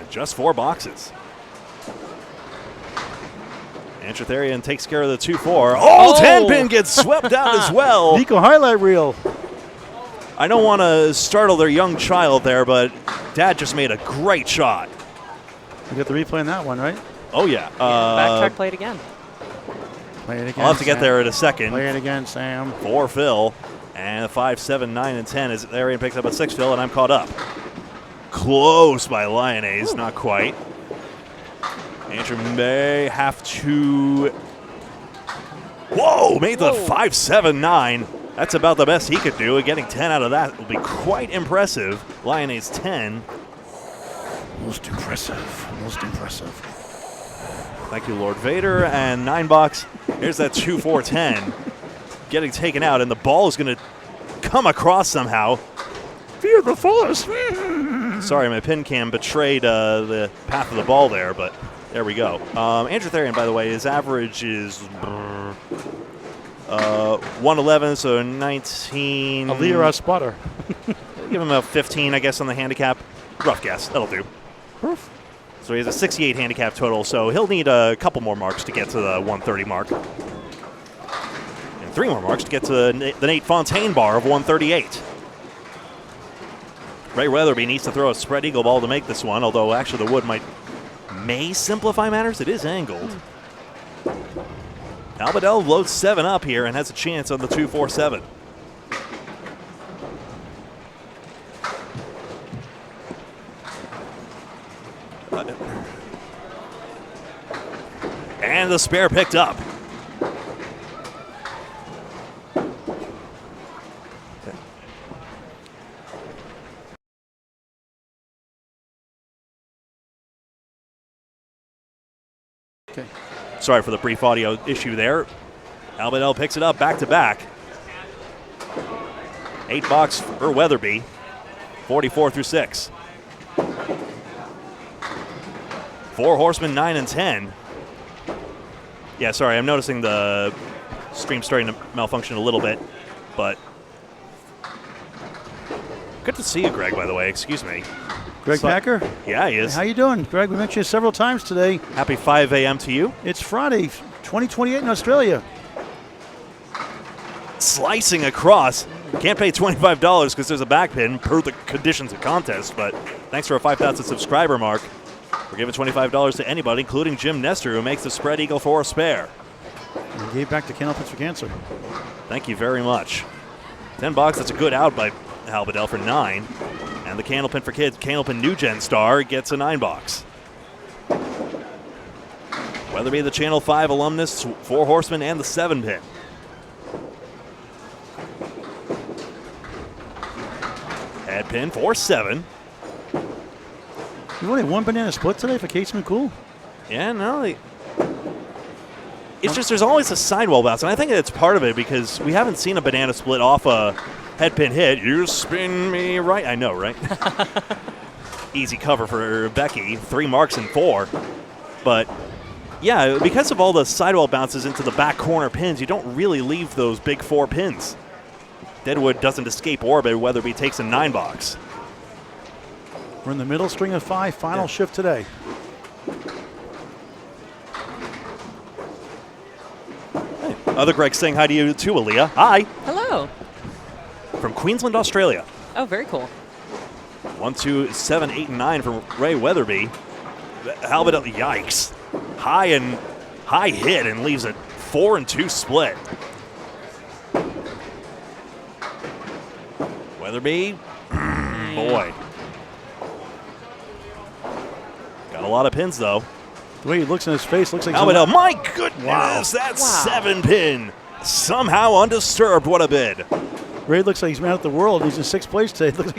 And just 4 boxes. Antratherian takes care of the 2-4. Oh, 10-pin gets swept out as well. Nico highlight reel. I don't want to startle their young child there, but Dad just made a great shot. You got the replay on that one, right? Oh, yeah. Backtrack played again. Play it again. I'll have to get Sam. there in a second. Play it again, Sam. For Phil. And 5, 7, 9, and 10 as Arian picks up at 6, Phil, and I'm caught up. Close by Lyonnaise, not quite. Andrew may have to. Whoa, made the 5, 7, 9. That's about the best he could do. Getting 10 out of that will be quite impressive. Lyonnaise 10. Most impressive. Most impressive. Thank you, Lord Vader. And 9 bucks. Here's that 2, 4, 10. Getting taken out, and the ball is going to come across somehow. Fear the force. Sorry, my pin cam betrayed the path of the ball there, but there we go. Andrew Therian, by the way, his average is 111, so 19. A leader, a spotter. Give him a 15, I guess, on the handicap. Rough guess. That'll do. So he has a 68 handicap total, so he'll need a couple more marks to get to the 130 mark. And 3 more marks to get to the Nate Fontaine bar of 138. Ray Weatherby needs to throw a spread eagle ball to make this one, although actually the wood may simplify matters. It is angled. Albedell loads 7 up here and has a chance on the 2-4-7. And the spare picked up. Okay. Sorry for the brief audio issue there. Albedell picks it up back to back. 8 bucks for Weatherby. 44 through 6. 4 horsemen, 9 and 10. Yeah, sorry, I'm noticing the stream starting to malfunction a little bit, but good to see you, Greg, by the way. Excuse me. Greg Packer? Yeah, he is. How you doing? Greg, we mentioned you several times today. Happy 5 a.m. to you. It's Friday, 2028 in Australia. Slicing across. Can't pay $25 because there's a back pin per the conditions of contest, but thanks for a 5,000 subscriber mark. We're giving $25 to anybody, including Jim Nestor, who makes the spread eagle for a spare. And gave back to Candlepin for Cancer. Thank you very much. 10 bucks, that's a good out by Albedell for 9. And the Candlepin for Kids, Candlepin New Gen star, gets a 9 box. Weatherby, the Channel 5 alumnus, 4 horsemen, and the 7 pin. Head pin for 7. You only had 1 banana split today for Casement Cool? Yeah, no. It's just there's always a sidewall bounce, and I think it's part of it because we haven't seen a banana split off a head pin hit. You spin me right. I know, right? Easy cover for Becky. 3 marks and 4. But, yeah, because of all the sidewall bounces into the back corner pins, you don't really leave those big 4 pins. Deadwood doesn't escape orbit. Weatherby takes a 9 box. We're in the middle string of 5, final shift today. Hey, other Greg saying hi to you too, Aaliyah. Hi. Hello. From Queensland, Australia. Oh, very cool. 1, 2, 7, 8, and 9 from Ray Weatherby. Albedell, yikes. High hit and leaves a 4 and 2 split. Weatherby, boy. Got a lot of pins, though. The way he looks in his face looks like Albedell, my goodness, Wow. that's Wow. 7 pin. Somehow undisturbed. What a bid. Ray looks like he's man at the world. He's in 6th place today. Looks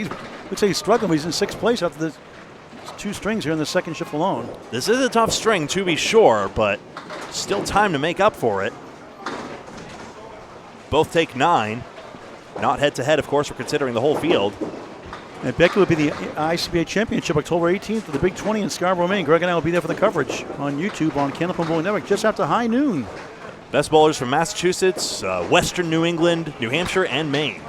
like he's struggling, but he's in 6th place after the 2 strings here in the second shift alone. This is a tough string, to be sure, but still time to make up for it. Both take 9. Not head-to-head, of course. We're considering the whole field. And Becky will be the ICBA Championship October 18th at the Big 20 in Scarborough, Maine. Greg and I will be there for the coverage on YouTube on Candlepin Bowling Network just after high noon. Best bowlers from Massachusetts, Western New England, New Hampshire, and Maine.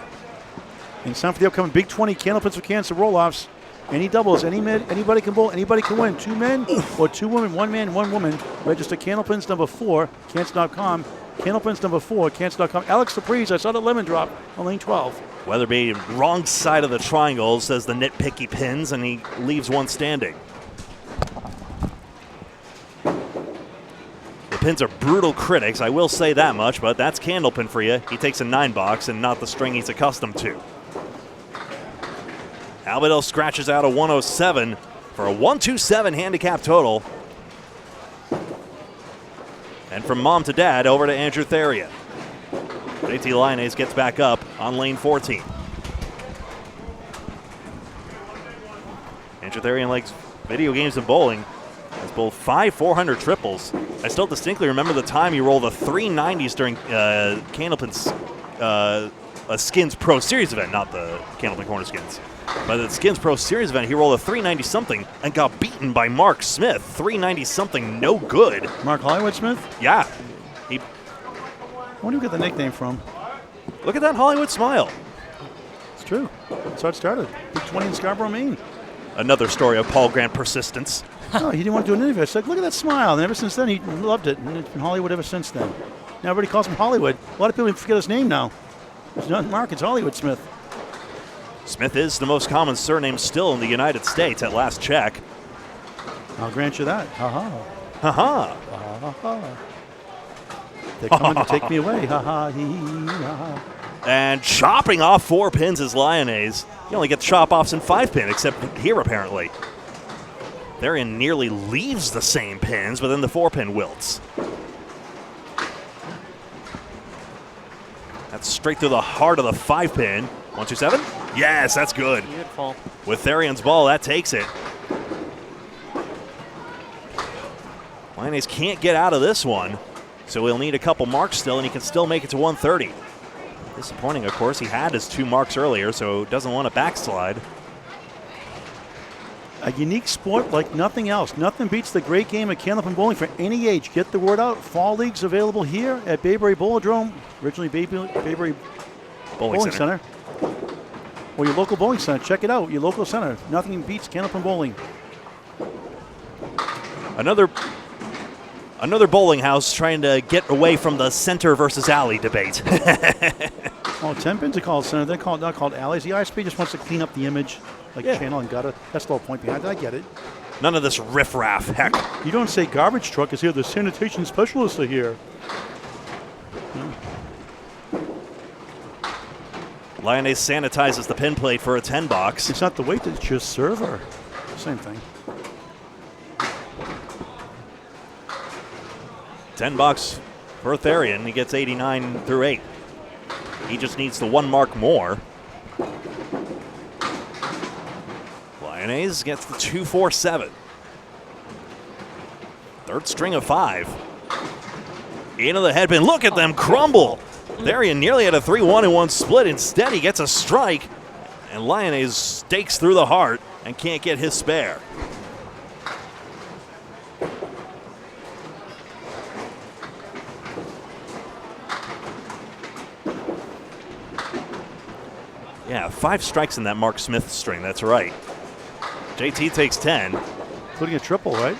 And it's time for the upcoming Big 20 Candlepins for Cancer roll-offs. Any doubles, any mid, anybody can bowl, anybody can win. 2 men or 2 women, 1 man, 1 woman. Register Candlepins number 4, Cants.com. Candlepins number 4, Cants.com. Alex Surprise, I saw the lemon drop on lane 12. Weatherby, wrong side of the triangle, says the nitpicky pins, and he leaves one standing. The pins are brutal critics, I will say that much, but that's Candlepin for you. He takes a 9 box and not the string he's accustomed to. Albedel scratches out a 107 for a 127 handicap total. And from mom to dad, over to Andrew Therian. JT Lyonnaise gets back up on lane 14. Andrew Therian likes video games and bowling. Has bowled 5 400 triples. I still distinctly remember the time he rolled a 390s during Candlepin's a Skins Pro Series event, not the Candlepin Corner Skins. But the Skins Pro Series event, he rolled a 390-something and got beaten by Mark Smith. 390-something, no good. Mark Hollywood Smith? Yeah. Where do you get the nickname from? Look at that Hollywood smile. It's true. That's how it started. Big 20 in Scarborough, Maine. Another story of Paul Grant persistence. No, he didn't want to do an interview. I said, look at that smile. And ever since then, he loved it. And it's been Hollywood ever since then. Now everybody calls him Hollywood. A lot of people forget his name now. It's not Mark, it's Hollywood Smith. Smith is the most common surname still in the United States at last check. I'll grant you that. Ha-ha. Ha-ha. Ha-ha. They're coming to take me away. Ha-ha. Hee-ha. And chopping off 4 pins is Lyonnaise. You only get chop-offs in 5 pin, except here apparently. Therian nearly leaves the same pins, but then the 4-pin wilts. That's straight through the heart of the 5-pin. 127? Yes, that's good. Beautiful. With Therian's ball, that takes it. Lyonnaise can't get out of this one, so he'll need a couple marks still, and he can still make it to 130. Disappointing, of course. He had his 2 marks earlier, so doesn't want to backslide. A unique sport like nothing else. Nothing beats the great game of Candlepin bowling for any age. Get the word out. Fall leagues available here at Bayberry Bowladrome, originally Bayberry Bowling Center. Or your local bowling center. Check it out. Your local center. Nothing beats Candlepin bowling. Another bowling house trying to get away from the center versus alley debate. Oh, 10 pins are called center. They're not called alleys. The ISP just wants to clean up the image, like channel and gutter. That's the whole point behind it. I get it. None of this riffraff. Heck. You don't say garbage truck is here. The sanitation specialists are here. Lyonnaise sanitizes the pin plate for a 10 box. It's not the weight, it's your server. Same thing. 10 box for Therian. He gets 89 through 8. He just needs the 1 mark more. Lyonnaise gets the 247. Third string of 5. Into the headpin. Look at them crumble. Therian nearly had a 3-1-1 split. Instead, he gets a strike. And Lyonnaise stakes through the heart and can't get his spare. Yeah, 5 strikes in that Mark Smith string. That's right. JT takes 10. Including a triple, right?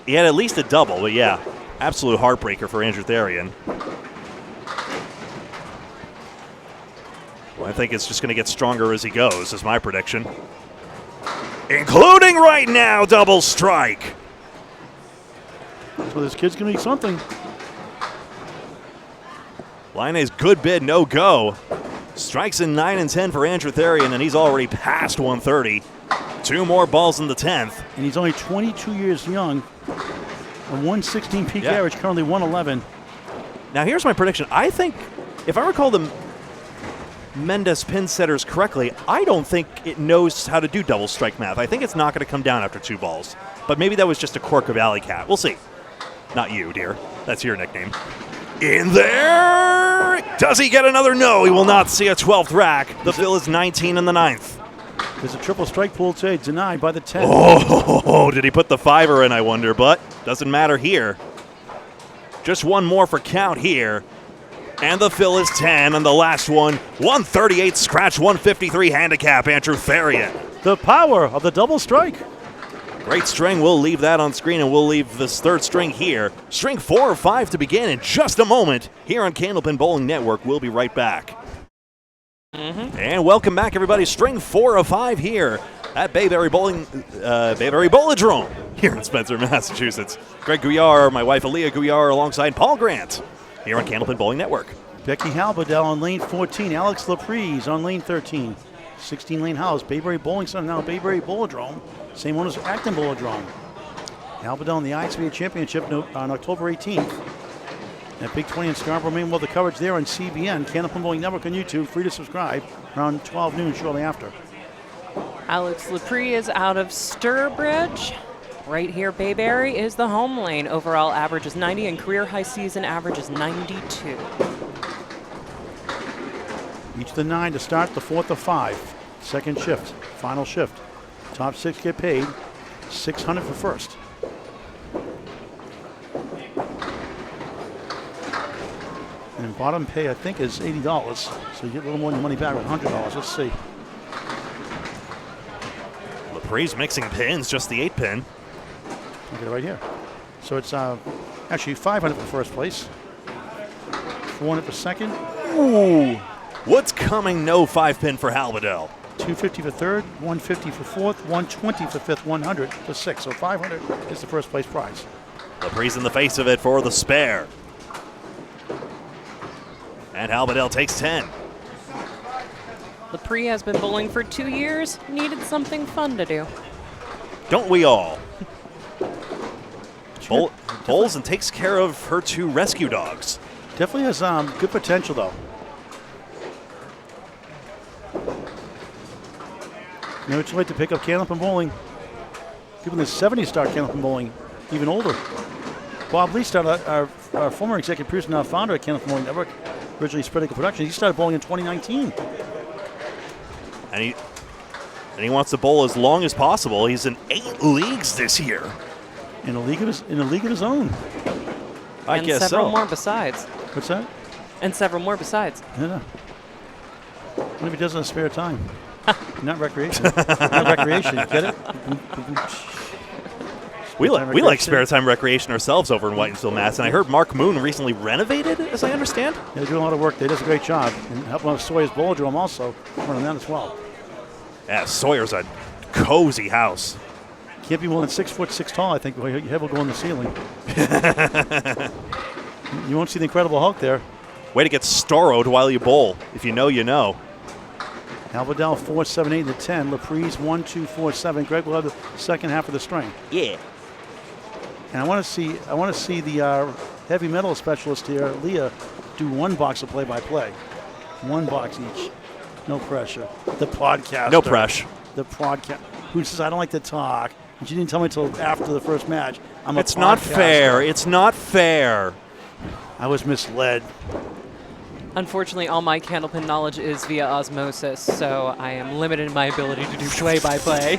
He had at least a double, but yeah, absolute heartbreaker for Andrew Therian. Well, I think it's just going to get stronger as he goes, is my prediction. Including right now, double strike. So this kid's going to be something. Lyonnaise good bid, no go. Strikes in 9 and 10 for Andrew Therian, and he's already past 130. 2 more balls in the 10th. And he's only 22 years young. A 116 peak average, currently 111. Now here's my prediction. I think, if I recall the Mendes pin setters correctly, I don't think it knows how to do double strike math. I think it's not going to come down after 2 balls. But maybe that was just a quirk of Alley Cat. We'll see. Not you, dear. That's your nickname. In there! Does he get another? No, he will not see a 12th rack. The fill is 19 in the 9th. There's a triple strike pool today, denied by the 10. Oh, did he put the 5er in, I wonder, but doesn't matter here. Just 1 more for count here. And the fill is 10 on the last one. 138 scratch, 153 handicap, Andrew Therian. The power of the double strike. Great string. We'll leave that on screen, and we'll leave this third string here. String 4 or 5 to begin in just a moment here on Candlepin Bowling Network. We'll be right back. And welcome back, everybody. String 4 of 5 here at Bayberry Bowladrome here in Spencer, Massachusetts. Greg Gouillart, my wife Aaliyah Gouillart, alongside Paul Grant here on Candlepin Bowling Network. Becky Halberdell on lane 14. Alex Laprise on lane 13. 16-lane house. Bayberry Bowling Center, now Bayberry Bowladrome. Same one as Acton Bowladrome. Halberdell in the ISBA Championship on October 18th. At Big 20 in Scarborough, Maine. Well, the coverage there on CBN, Candlepin Bowling Network on YouTube. Free to subscribe around 12 noon shortly after. Alex Laprie is out of Sturbridge. Right here, Bayberry is the home lane. Overall average is 90 and career high season average is 92. Each of the 9 to start the 4th of 5. Second shift, final shift. Top 6 get paid. $600 for first. And bottom pay, I think, is $80. So you get a little more than money back with $100. Let's see. Lapree's mixing pins, just the 8-pin. Look at it right here. So it's actually $500 for first place. $400 for second. Ooh. What's coming? No 5-pin for Halberdell. $250 for third, $150 for fourth, $120 for fifth, $100 for sixth. So $500 is the first place prize. Lapree's in the face of it for the spare. And Halberdell takes 10. Laprie has been bowling for 2 years. Needed something fun to do. Don't we all? Bowls and takes care of her 2 rescue dogs. Definitely has good potential, though. Never too late to pick up Candlepin Bowling. People in the 70s start Candlepin Bowling, even older. Bob Lee started, our former executive producer, now founder at Candlepin Bowling Network, originally Sprinting Productions. He started bowling in 2019. And he wants to bowl as long as possible. He's in 8 leagues this year. In a league of his own. I and guess several so. more besides. What's that? And several more besides. Yeah. What if he does it in spare time? Not recreation. Not recreation. Get it? We like spare time recreation ourselves over in Whitensville, Mass. And I heard Mark Moon recently renovated, as I understand. Yeah, they're doing a lot of work. They does a great job. And helping out Sawyer's Bowladrome also. Running that as well. Yeah, Sawyer's a cozy house. Can't be more than 6'6" tall, I think. Your head will go in the ceiling. You won't see the Incredible Hulk there. Way to get starrowed while you bowl. If you know, you know. Halberdell 4, 7, 8 to 10. Laprise 1, 2, 4, 7. Greg will have the second half of the string. Yeah. And I want to see the heavy metal specialist here, Leah, do 1 box of play-by-play. 1 box each. No pressure. The podcast. No pressure. The podcast. Who says I don't like to talk? And she didn't tell me until after the first match. It's not fair. It's not fair. I was misled. Unfortunately, all my Candlepin knowledge is via osmosis, so I am limited in my ability to do play-by-play.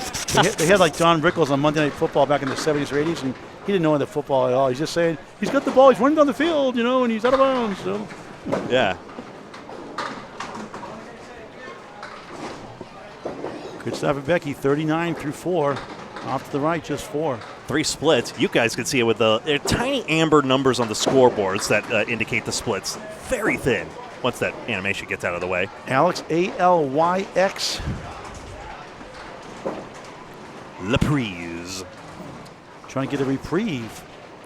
They had like Don Rickles on Monday Night Football back in the 70s or 80s, and he didn't know the football at all. He's just saying, he's got the ball, he's running down the field, and he's out of bounds. So. Yeah. Good stuff at Becky, 39 through 4. Off to the right, just 4. 3 splits. You guys can see it with the tiny amber numbers on the scoreboards that indicate the splits. Very thin once that animation gets out of the way. Alex, A-L-Y-X. Laprise. Trying to get a reprieve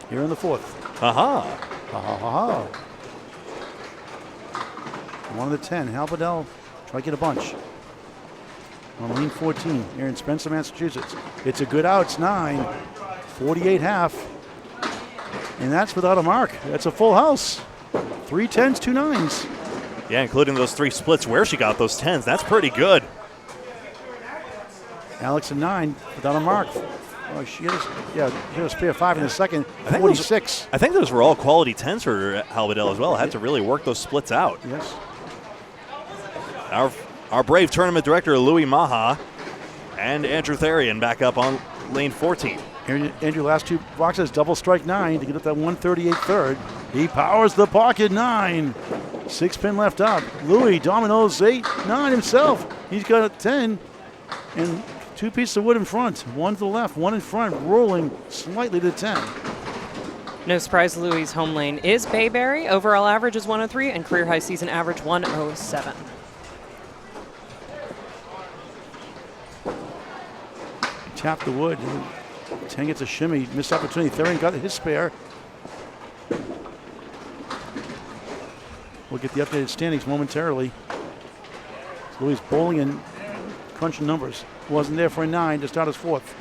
here in the 4th. Aha. Ha ha ha ha. 1 of the 10. Halberdell, try to get a bunch. On lane 14 here in Spencer, Massachusetts. It's a good out. It's 9. 48 half. And that's without a mark. That's a full house. 3 10s, 2 9s. Yeah, including those 3 splits where she got those 10s. That's pretty good. Alex a 9 without a mark. Oh, she hit a spare 5 in the second. I think 46. I think those were all quality 10s for Halberdell as well. Had to really work those splits out. Yes. Our brave tournament director, Louis Maha, and Andrew Therian back up on lane 14. Andrew, last 2 boxes, double strike 9 to get up that 138 third. He powers the pocket 9. 6 pin left up. Louis dominoes 8, 9 himself. He's got a 10 and 2 pieces of wood in front. 1 to the left, 1 in front, rolling slightly to 10. No surprise, Louis' home lane is Bayberry. Overall average is 103 and career high season average 107. Tap the wood. 10 gets a shimmy. Missed opportunity. Therian got his spare. We'll get the updated standings momentarily. Louis bowling and crunching numbers. Wasn't there for a 9 to start his 4th.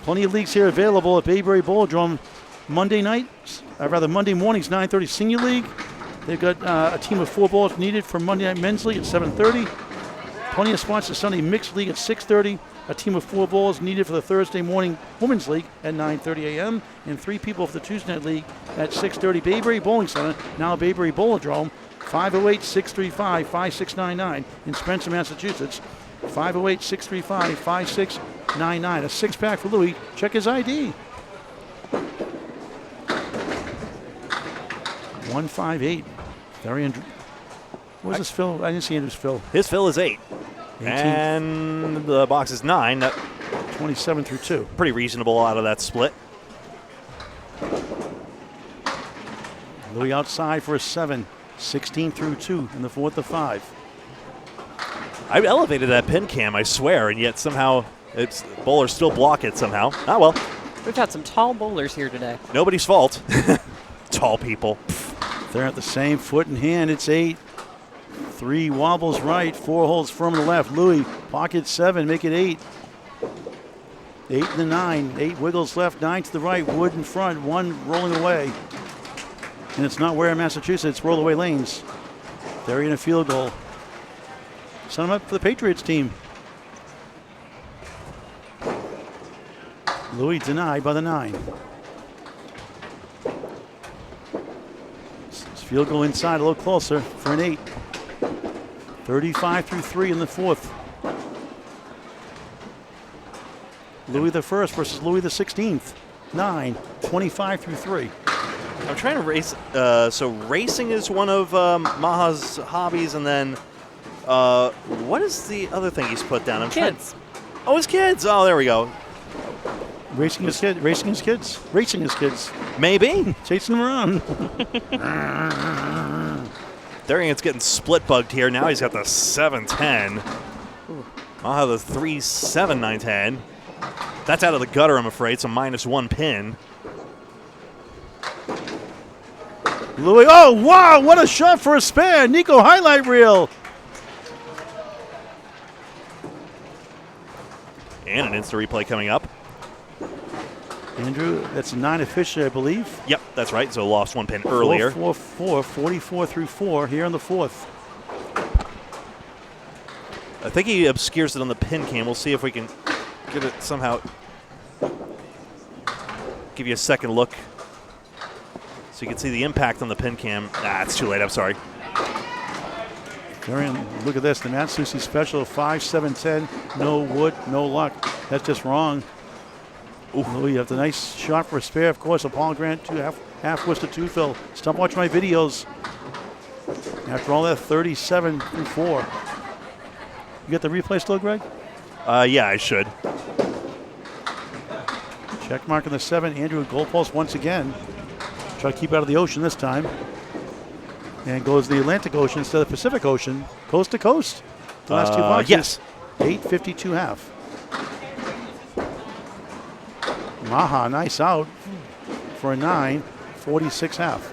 Plenty of leagues here available at Bayberry Bowladrome. Monday mornings, 9:30 Senior League. They've got a team of 4 balls needed for Monday Night Men's League at 7:30. Plenty of spots at Sunday Mixed League at 6:30. A team of 4 balls needed for the Thursday morning Women's League at 9:30 a.m. And 3 people for the Tuesday Night League at 6:30. Bayberry Bowling Center, now Bayberry Bowladrome, 508-635-5699 in Spencer, Massachusetts. 508-635-5699. A 6-pack for Louis. Check his ID. 158. Therian. Where's his fill? I didn't see Andrew's fill. His fill is 8. 18. And the box is 9. 27 through 2. Pretty reasonable out of that split. Louis outside for a 7. 16 through 2 in the 4th of 5. I elevated that pin cam, I swear, and yet somehow bowlers still block it somehow. Ah, well. We've had some tall bowlers here today. Nobody's fault. Tall people. They're at the same foot and hand. It's 8. 3 wobbles right. 4 holds firm to the left. Louis pocket 7. Make it 8. 8 to the 9. 8 wiggles left. 9 to the right. Wood in front. 1 rolling away. And it's not where in Massachusetts. Roll away lanes. They're in a field goal. Send them up for the Patriots team. Louis denied by the 9. Field goal inside, a little closer for an 8. 35 through 3 in the 4th. Louis the 1st versus Louis the 16th. 9, 25 through 3. I'm trying to race. So racing is one of Maha's hobbies, and then what is the other thing he's put down? Kids. Oh, his kids. Oh, there we go. Racing his kids. Maybe. Chasing them around. Therian's getting split bugged here. Now he's got the 7-10. Maha the 3-7-9-10. That's out of the gutter, I'm afraid, so -1 pin. Louis, oh, wow, what a shot for a spare. Nico highlight reel. And an instant replay coming up. Andrew, that's 9 officially, I believe. Yep, that's right. So lost 1 pin earlier. 4-4-4, 44 through 4 here in the 4th. I think he obscures it on the pin cam. We'll see if we can get it somehow. Give you a second look so you can see the impact on the pin cam. Ah, it's too late. I'm sorry. Therian, look at this. The Matsusi special, 5-7-10. No wood, no luck. That's just wrong. Louis, you have the nice shot for a spare, of course. A Paul Grant, half twist to 2 fill. Stop watching my videos. After all that, 37 through 4. You got the replay still, Greg? Yeah, I should. Check mark on the 7. Andrew at goalpost once again. Try to keep out of the ocean this time. And goes the Atlantic Ocean instead of the Pacific Ocean, coast to coast. The last 2 boxes. Yes. 8.52 half. Maha, nice out for a 9, 46 half.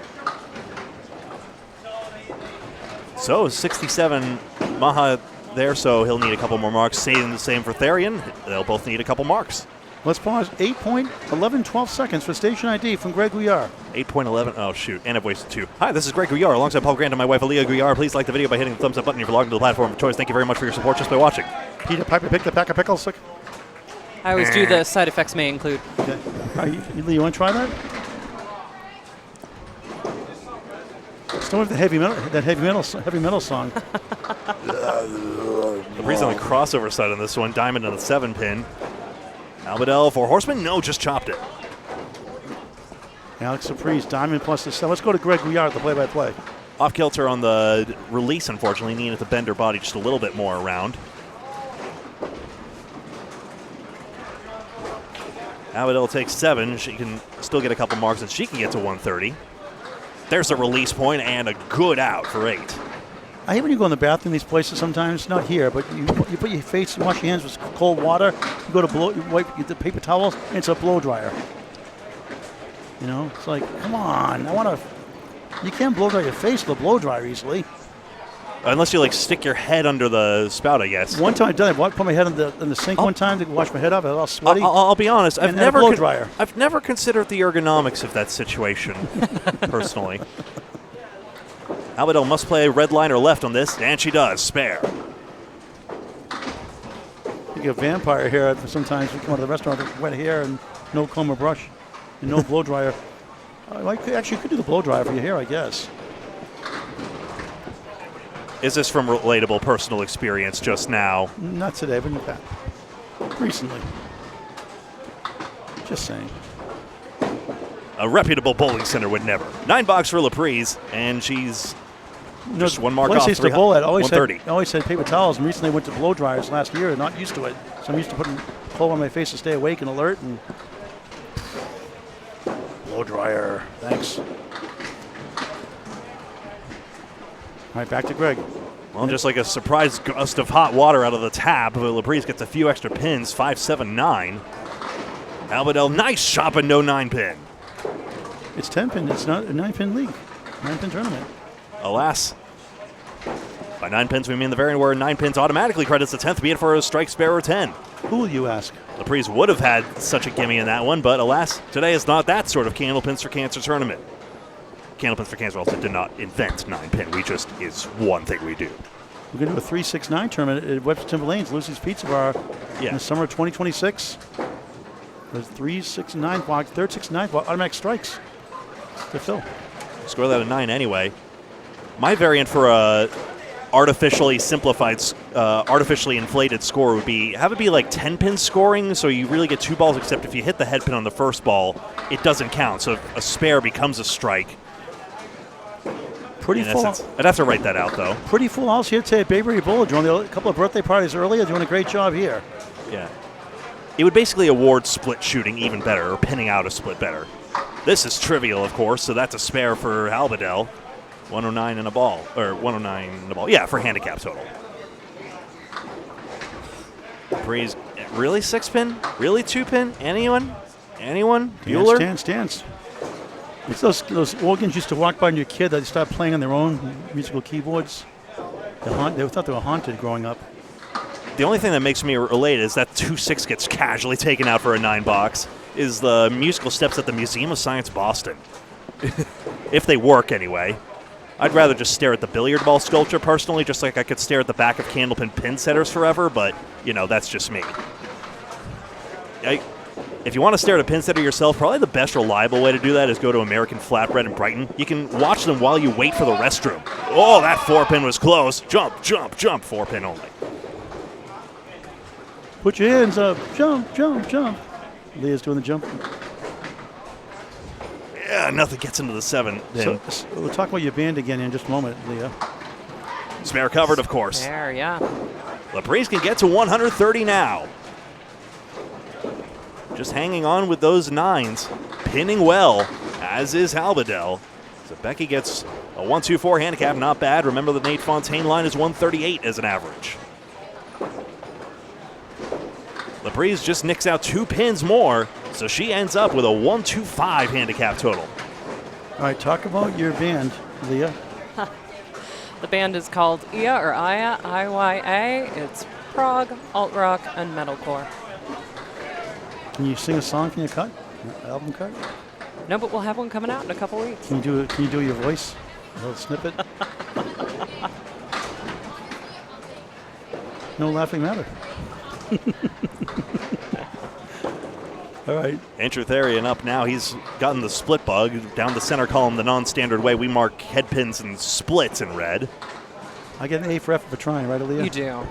So 67 Maha there, so he'll need a couple more marks. Same for Therian. They'll both need a couple marks. Let's pause. 8.1112 seconds for station ID from Greg Gouillart. 8.11. Oh, shoot. And I've wasted 2. Hi, this is Greg Gouillart alongside Paul Grant and my wife, Aaliyah Gouillart. Please like the video by hitting the thumbs up button if you're logged into the platform of choice. Thank you very much for your support just by watching. Peter Piper picked the pack of pickles. I always do the side effects may include. Okay. You want to try that? Still with the heavy metal song. The breeze on the crossover side on this one. Diamond on the 7 pin. Albadell for Horseman. No, just chopped it. Alex Surprise, Diamond plus the 7. Let's go to Greg Gouillart, the play-by-play. Off kilter on the release, unfortunately. Needed to bend her body just a little bit more around. Abadel takes 7. She can still get a couple marks, and she can get to 130. There's a release point and a good out for 8. I hate when you go in the bathroom these places sometimes, not here, but you put your face, you wash your hands with cold water, you go to blow, you wipe the paper towels, and it's a blow dryer. You know, it's like, come on, you can't blow dry your face with a blow dryer easily. Unless you like stick your head under the spout, I guess. One time I've done it, I put my head in the sink one time to wash my head off, I was all sweaty. I'll be honest, I've I've never considered the ergonomics of that situation, personally. Abadel must play red line or left on this, and she does. Spare. You get a vampire hair. Sometimes we come out of the restaurant with wet hair and no comb or brush and no blow dryer. Actually, you could do the blow dryer for your hair, I guess. Is this from relatable personal experience just now? Not today, but in the past. Recently. Just saying. A reputable bowling center would never. 9 box for Laprise, and she's just one mark off. I used to bowl at. I 130. always had paper towels, and recently I went to blow dryers last year. Not used to it, so I'm used to putting coal on my face to stay awake and alert. And blow dryer, thanks. All right, back to Greg. Well, just like a surprise gust of hot water out of the tap, Laprise gets a few extra pins. 5-7-9. Abadel, nice shot, but no 9-pin. It's 10-pin. It's not a 9-pin league. 9-pin tournament. Alas. By 9 pins, we mean the variant where 9 pins automatically credits the 10th, be it for a strike, spare, or 10. Who will you ask? Laprise would have had such a gimme in that one, but alas, today is not that sort of Candlepins for Cancer tournament. Candlepins for Cancer also did not invent 9-pin. We just is one thing we do. We're going to do a 3-6-9 tournament at Webster Timberlane's, Lucy's Pizza Bar in the summer of 2026. There's 3-6-9 block, third 6-9 block, automatic strikes to fill. Score that at 9 anyway. My variant for a artificially simplified, artificially inflated score would be have it be like 10-pin scoring, so you really get 2 balls, except if you hit the head pin on the first ball, it doesn't count. So if a spare becomes a strike. Pretty full. I'd have to write that out, though. Pretty full house here today at Bayberry Bowladrome. A couple of birthday parties earlier, doing a great job here. Yeah. It would basically award split shooting even better, or pinning out a split better. This is trivial, of course, so that's a spare for Abadel. 109 and a ball, or 109 and a ball. Yeah, for handicap total. Breeze, really 6-pin? Really 2-pin? Anyone? Bueller? Stance. It's those organs used to walk by when you're a kid that they started playing on their own musical keyboards. They thought they were haunted growing up. The only thing that makes me relate is that 2-6 gets casually taken out for a 9-box is the musical steps at the Museum of Science Boston. If they work, anyway. I'd rather just stare at the billiard ball sculpture, personally, just like I could stare at the back of Candlepin pin setters forever, but, you know, that's just me. If you want to stare at a pin setter yourself, probably the best reliable way to do that is go to American Flatbread in Brighton. You can watch them while you wait for the restroom. Oh, that 4-pin was close. Jump, 4-pin only. Put your hands up. Jump. Leah's doing the jump. Yeah, nothing gets into the 7. So we'll talk about your band again in just a moment, Leah. Spare covered, of course. There, yeah. Laprise can get to 130 now. Just hanging on with those 9s. Pinning well, as is Abadel. So Becky gets a 1-2-4 handicap, not bad. Remember the Nate Fontaine line is 138 as an average. Laprise just nicks out 2 pins more, so she ends up with a 1-2-5 handicap total. All right, talk about your band, Leah. The band is called IA or Iya, IYA. It's prog, alt rock, and metalcore. Can you sing a song from your cut, your album cut? No, but we'll have one coming out in a couple weeks. Can you do your voice, a little snippet? No laughing matter. All right. Antrotherian up now. He's gotten the split bug. Down the center column, the non-standard way, we mark head pins and splits in red. I get an A for effort for trying, right, Aaliyah? You do.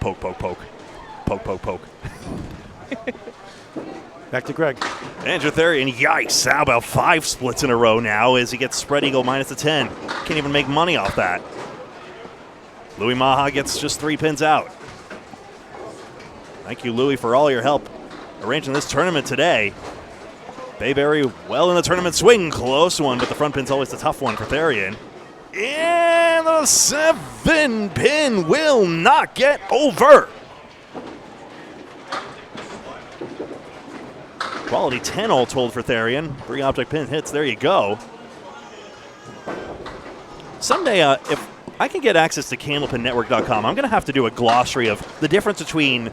Poke. Back to Greg. Andrew Therian, yikes. How about 5 splits in a row now as he gets spread eagle minus a 10. Can't even make money off that. Louis Maha gets just 3 pins out. Thank you, Louis, for all your help arranging this tournament today. Bayberry well in the tournament swing. Close one, but the front pin's always the tough one for Therian. And the 7 pin will not get over. Quality 10 all told for Therian. 3 object pin hits, there you go. Someday, if I can get access to CandlepinNetwork.com, I'm going to have to do a glossary of the difference between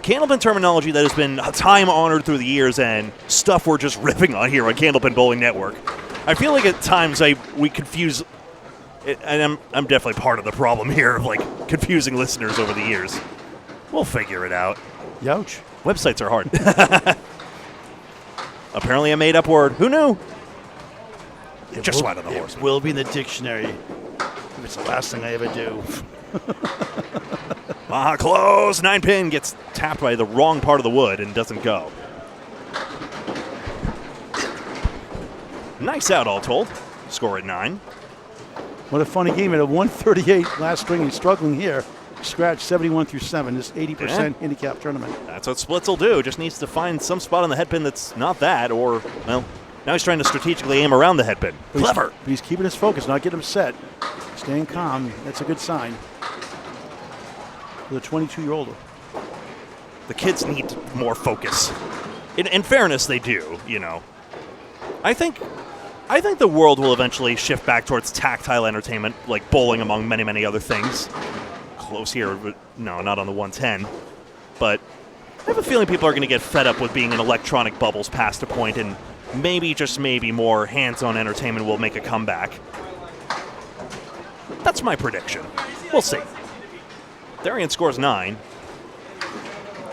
Candlepin terminology that has been time-honored through the years and stuff we're just ripping on here on Candlepin Bowling Network. I feel like at times we confuse, and I'm definitely part of the problem here of like confusing listeners over the years. We'll figure it out. Youch. Websites are hard. Apparently a made-up word. Who knew? Just swat on the horse. It will be in the dictionary if it's the last thing I ever do. Maha close. 9 pin gets tapped by the wrong part of the wood and doesn't go. Nice out all told. Score at 9. What a funny game. At a 138 last string, he's struggling here. Scratch 71 through 7, this 80% handicap tournament. That's what splits will do. Just needs to find some spot on the headpin that's not that, or, well, now he's trying to strategically aim around the headpin. Clever. But he's keeping his focus, not getting him set. Staying calm. That's a good sign. For the 22-year-old. The kids need more focus. In fairness, they do, you know. I think the world will eventually shift back towards tactile entertainment, like bowling among many, many other things. Close here, but no, not on the 110. But I have a feeling people are going to get fed up with being in electronic bubbles past a point, and maybe, just maybe, more hands-on entertainment will make a comeback. That's my prediction. We'll see. Therian scores 9.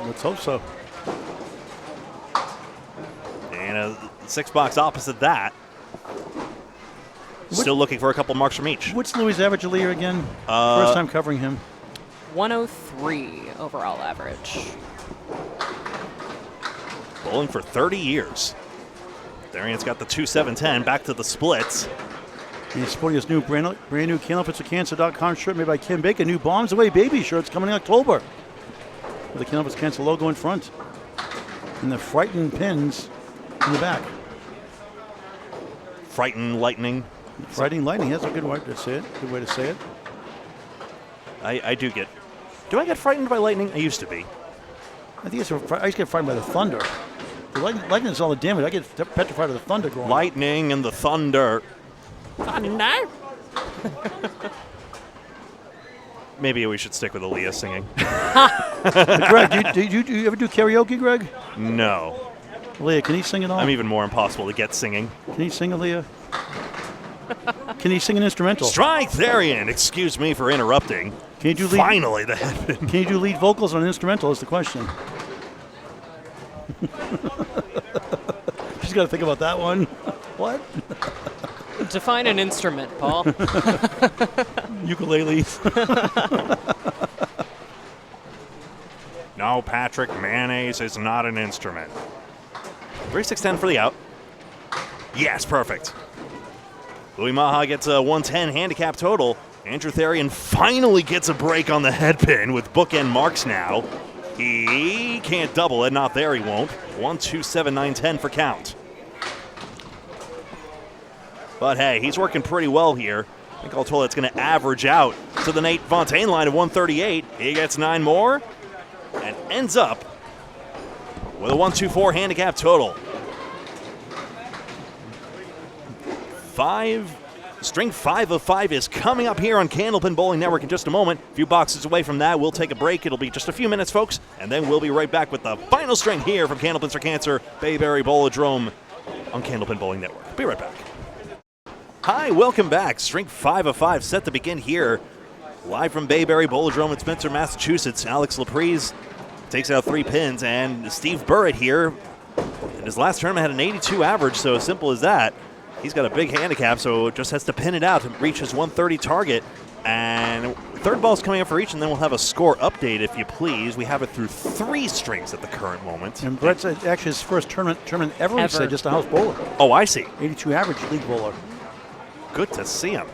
Let's hope so. And a 6-box opposite that. Still looking for a couple marks from each. What's Louis' average a year again? First time covering him. 103 overall average. Bowling for 30 years. Therian's got the 2-7-10, back to the splits. And he's sporting his brand new CandlepinForCancer.com shirt made by Kim Baker. New Bombs Away baby shirts coming in October. With the Candlepin Cancer logo in front. And the Frightened pins in the back. Frightened Lightning. Frightened Lightning, that's a good way to say it. Good way to say it. I do get. Do I get frightened by lightning? I used to be. I think I used to get frightened by the thunder. The lightning is all the damage. I get petrified of the thunder growing up. Lightning and the thunder. Thunder? Maybe we should stick with Aaliyah singing. Greg, do you ever do karaoke, Greg? No. Aaliyah, can he sing at all? I'm even more impossible to get singing. Can he sing, Aaliyah? Can he sing an instrumental? Strike Therian. Excuse me for interrupting. Can you do lead? Finally, the headpin. Can you do lead vocals on an instrumental? Is the question. She's got to think about that one. What? Define an instrument, Paul. Ukulele. No, Patrick, mayonnaise is not an instrument. 3-6-10 for the out. Yes, perfect. Louis Maha gets a 110 handicap total. Andrew Therian finally gets a break on the headpin with bookend marks now. He can't double it. Not there, he won't. 1-2-7-9-10 for count. But hey, he's working pretty well here. I think all told it's going to average out to the Nate Fontaine line of 138. He gets 9 more and ends up with a 1-2-4 handicap total. String 5 of 5 is coming up here on Candlepin Bowling Network in just a moment. A few boxes away from that, we'll take a break. It'll be just a few minutes, folks, and then we'll be right back with the final string here from Candlepins for Cancer, Bayberry Bowladrome on Candlepin Bowling Network. Be right back. Hi, welcome back. String 5 of 5 set to begin here. Live from Bayberry Bowladrome in Spencer, Massachusetts. Alex Laprise takes out 3 pins, and Steve Burrett here in his last tournament had an 82 average, so simple as that. He's got a big handicap, so just has to pin it out to reach his 130 target. And third ball's coming up for each, and then we'll have a score update, if you please. We have it through 3 strings at the current moment. And Brett's actually his first tournament ever. He said, just a house bowler. Oh, I see. 82 average league bowler. Good to see him.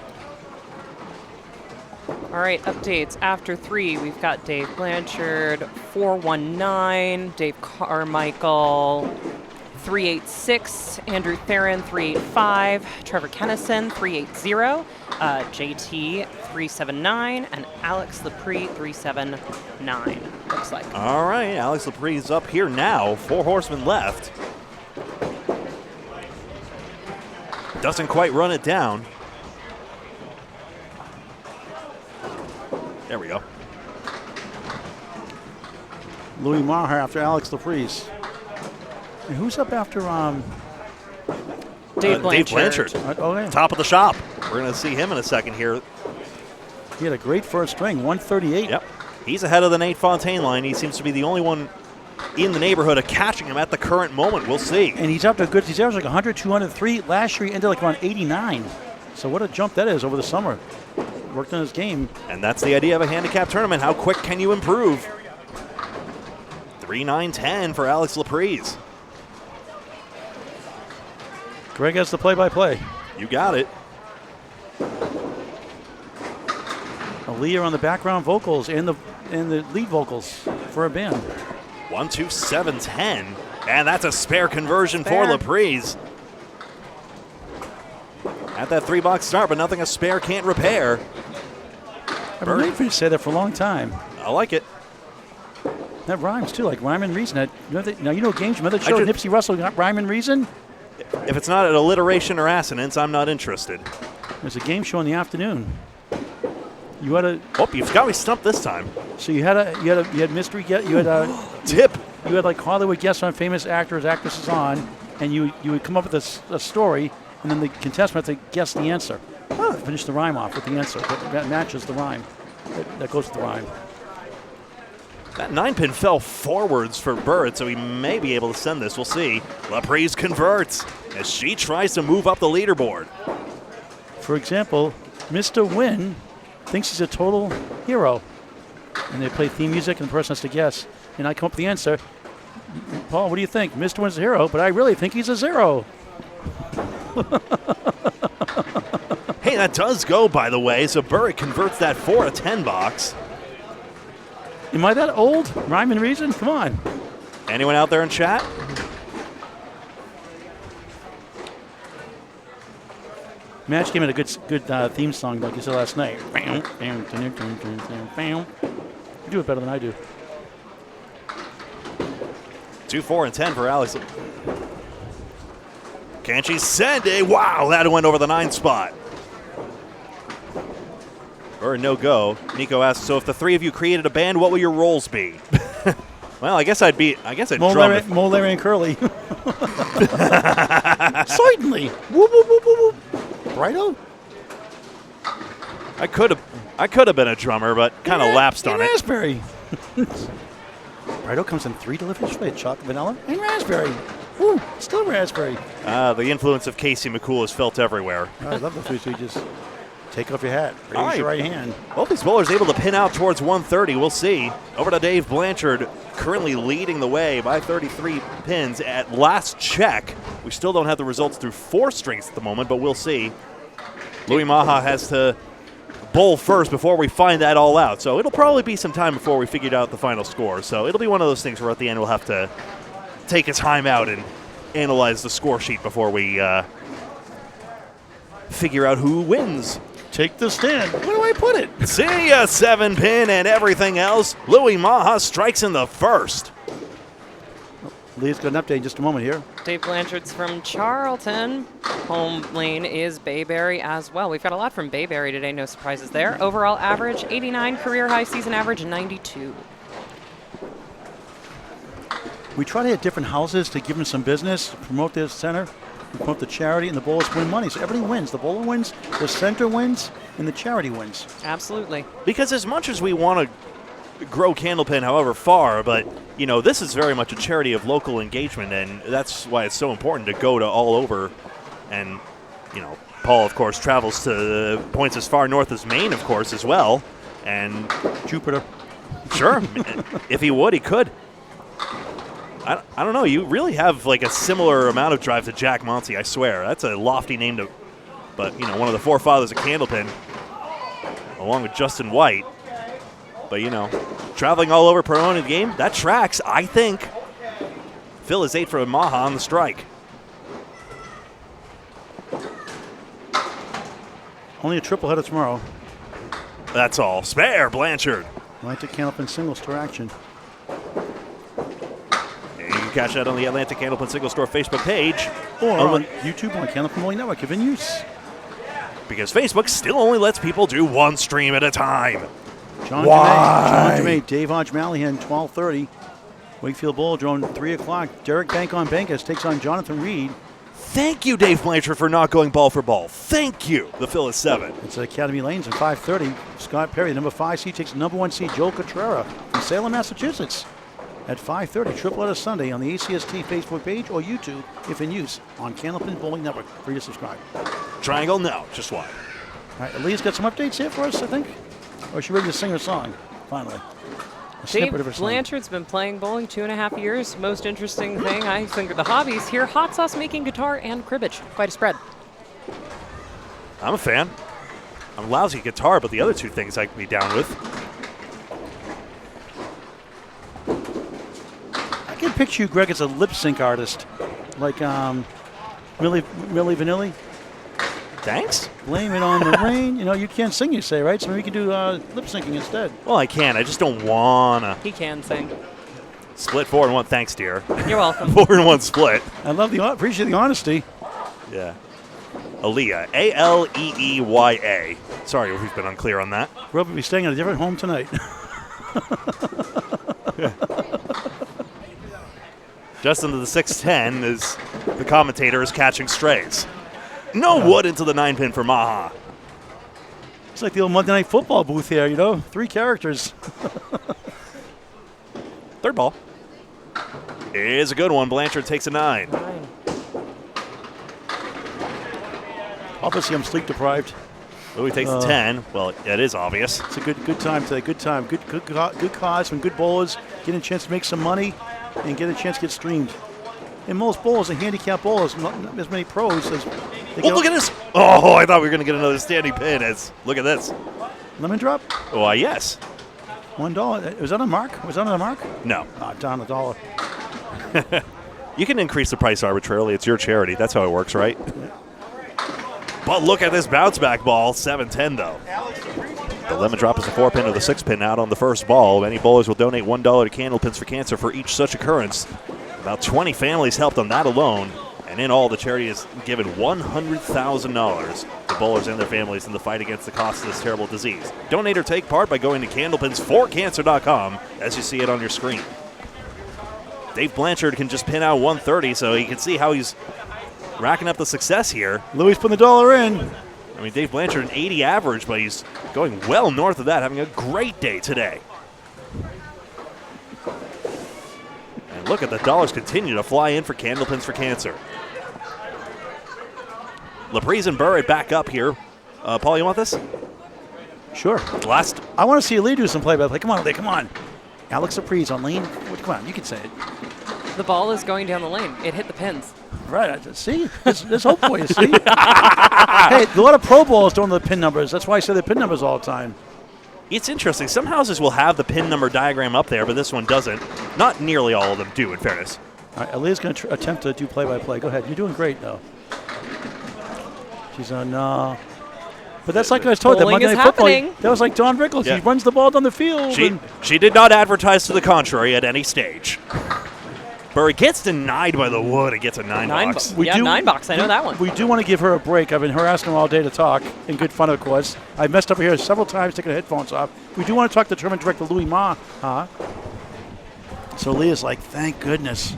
All right, updates after 3. We've got Dave Blanchard, 419, Dave Carmichael, 386, Andrew Theron, 385, Trevor Kennison, 380, JT, 379, and Alex Lepre, 379, looks like. All right, Alex Lepre is up here now. 4 horsemen left. Doesn't quite run it down. There we go. Louis Maher after Alex Lepre. And who's up after Dave Blanchard. Dave Blanchard. Oh, yeah. Top of the shop. We're going to see him in a second here. He had a great first string, 138. Yep. He's ahead of the Nate Fontaine line. He seems to be the only one in the neighborhood of catching him at the current moment. We'll see. And he's up to good. He's averaged like 100, 203. Last year he ended like around 89. So what a jump that is over the summer. Worked on his game. And that's the idea of a handicap tournament. How quick can you improve? 3-9-10 for Alex Lepre. Greg has the play-by-play. You got it. Aaliyah on the background vocals and the lead vocals for a band. 1-2-7-10. And that's a spare conversion Spare. for Lepre. At that 3-box start, but nothing a spare can't repair. I've been waiting for you to say that for a long time. I like it. That rhymes too, like Rhyme and Reason. Now you know games. Remember the show Nipsey Russell got Rhyme and Reason? If it's not an alliteration or assonance, I'm not interested. There's a game show in the afternoon. You had a Oh, you've got me stumped this time. so you had mystery get you had a Tip. you had like Hollywood guests on famous actors, actresses on, and you would come up with a story, and then the contestant had to guess the answer. Finish the rhyme off with the answer that matches the rhyme. That goes with the rhyme. That 9-pin fell forwards for Bird, so he may be able to send this. We'll see. Lepre converts as she tries to move up the leaderboard. For example, Mr. Wynn thinks he's a total hero. And they play theme music, and the person has to guess. And I come up with the answer. Paul, what do you think? Mr. Wynn's a hero, but I really think he's a 0. Hey, that does go, by the way, so Burrick converts that 4 to 10 box. Am I that old? Rhyme and Reason? Come on. Anyone out there in chat? Match came in a good theme song like you said last night. You do it better than I do. 2, 4, and 10 for Alex. Can she send it? Wow, that went over the 9 spot. Or no go. Nico asks, so if the 3 of you created a band, what will your roles be? Well, I guess I'd Mo, drum. Larry, and Curly. Certainly. Whoop, whoop, whoop, whoop, whoop. Righto? I could have been a drummer, but kind of lapsed on it. Raspberry. Righto comes in 3 delicious flavors: chocolate, vanilla, and raspberry. Ooh, still raspberry. The influence of Casey McCool is felt everywhere. I love the food, so you just take off your hat, raise All right. your right hand. Both these bowlers able to pin out towards 130. We'll see. Over to Dave Blanchard, currently leading the way by 33 pins at last check. We still don't have the results through 4 strings at the moment, but we'll see. Louis Maha has to bowl first before we find that all out. So it'll probably be some time before we figured out the final score. So it'll be one of those things where at the end we'll have to take a time out and analyze the score sheet before we figure out who wins. Take the stand. Where do I put it? See ya, 7-pin and everything else. Louis Maha strikes in the first. Lee's got an update in just a moment here. Dave Blanchard's from Charlton. Home lane is Bayberry as well. We've got a lot from Bayberry today, no surprises there. Overall average 89, career high season average 92. We try to hit different houses to give them some business, promote their center, promote the charity, and the bowlers win money. So everybody wins. The bowler wins, the center wins, and the charity wins. Absolutely. Because as much as we want to grow Candlepin however far, but, you know, this is very much a charity of local engagement, and that's why it's so important to go to all over. And, you know, Paul, of course, travels to points as far north as Maine, of course, as well. And Jupiter. sure, if he would, he could. I don't know. You really have like a similar amount of drive to Jack Monty, I swear. That's a lofty name to, but you know, one of the forefathers of Candlepin, along with Justin White. But you know, traveling all over pro in the game, that tracks, I think. Phil is 8 for Maha on the strike. Only a triple header tomorrow. That's all. Spare Blanchard. Atlantic Candlepin Single Store action. And you can catch that on the Atlantic Candlepin Single Store Facebook page. Or on YouTube on Candlepin Bowling Network if in use. Because Facebook still only lets people do one stream at a time. John Jemay, Dave Hodge Malihan, 12:30. Wakefield Bowladrome, 3 o'clock. Derek Bankus takes on Jonathan Reed. Thank you, Dave Blanchard, for not going ball for ball. Thank you. The Phil is 7. It's Academy Lanes at 5:30. Scott Perry, number 5 seed, takes number 1 seed Joe Cotrera from Salem, Massachusetts. At 5:30, triple header Sunday on the ACST Facebook page or YouTube if in use on Candlepin Bowling Network. Free to subscribe. Triangle, no, just wide. All right, Leah's got some updates here for us, I think. Or should we just sing her song, finally? A Dave snippet of her song. Blanchard's been playing bowling 2.5 years. Most interesting thing, I think, the hobbies here: hot sauce making, guitar, and cribbage. Quite a spread. I'm a fan. I'm lousy at guitar, but the other two things I can be down with. I can picture you, Greg, as a lip sync artist, like Milli Vanilli. Thanks. Blame it on the rain. You know, you can't sing, you say, right? So maybe we can do lip syncing instead. Well, I can. I just don't wanna. He can sing. Split 4 and 1. Thanks, dear. You're welcome. 4 and 1 split. I love appreciate the honesty. Yeah. Aleeya. Aleeya. Sorry if we've been unclear on that. We'll be staying at a different home tonight. Just into the 610 is the commentator is catching strays. No wood into the 9-pin for Maha. It's like the old Monday Night Football booth here, you know? 3 characters. Third ball is a good one. Blanchard takes a 9. Obviously, I'm sleep deprived. Louis takes a 10. Well, it is obvious. It's a good time today. Good time. Good cause. Some good bowlers getting a chance to make some money and get a chance to get streamed. And most bowlers are handicap bowlers, not as many pros as. Oh, look at this! Oh, I thought we were going to get another standing pin. Look at this. Lemon drop? Why, yes. $1. Was that a mark? Was that on a mark? No. Down $1. You can increase the price arbitrarily. It's your charity. That's how it works, right? But look at this bounce back ball. 7-10, though. The lemon drop is a 4-pin or the 6-pin out on the first ball. Many bowlers will donate $1 to Candlepins for Cancer for each such occurrence. About 20 families helped on that alone. And in all, the charity has given $100,000 to bowlers and their families in the fight against the cost of this terrible disease. Donate or take part by going to candlepins4cancer.com as you see it on your screen. Dave Blanchard can just pin out 130, so you can see how he's racking up the success here. Louis putting the dollar in. I mean, Dave Blanchard, an 80 average, but he's going well north of that, having a great day today. And look at the dollars continue to fly in for Candlepins for Cancer. Laprise and Burry back up here. Paul, you want this? Sure. Last. I want to see Lee do some play-by-play. Come on, Lee, come on. Alex Laprise on lane. Come on, you can say it. The ball is going down the lane. It hit the pins. Right, see? There's hope for you, see? Hey, a lot of Pro Bowls don't know the pin numbers. That's why I say the pin numbers all the time. It's interesting. Some houses will have the pin number diagram up there, but this one doesn't. Not nearly all of them do, in fairness. All right, Aaliyah's going to attempt to do play-by-play. Go ahead. You're doing great, though. She's on, but that's like I was told, that Bowling Monday is Night Football, happening. that was like Don Rickles. Yeah. He runs the ball down the field. She did not advertise to the contrary at any stage. Burry gets denied by the wood and gets a 9 box. $9 box. I know that one. We do want to give her a break. I've been harassing her all day to talk, in good fun, of course. I messed up here several times, taking the headphones off. We do want to talk to tournament director Louis Ma. So Leah's like, thank goodness.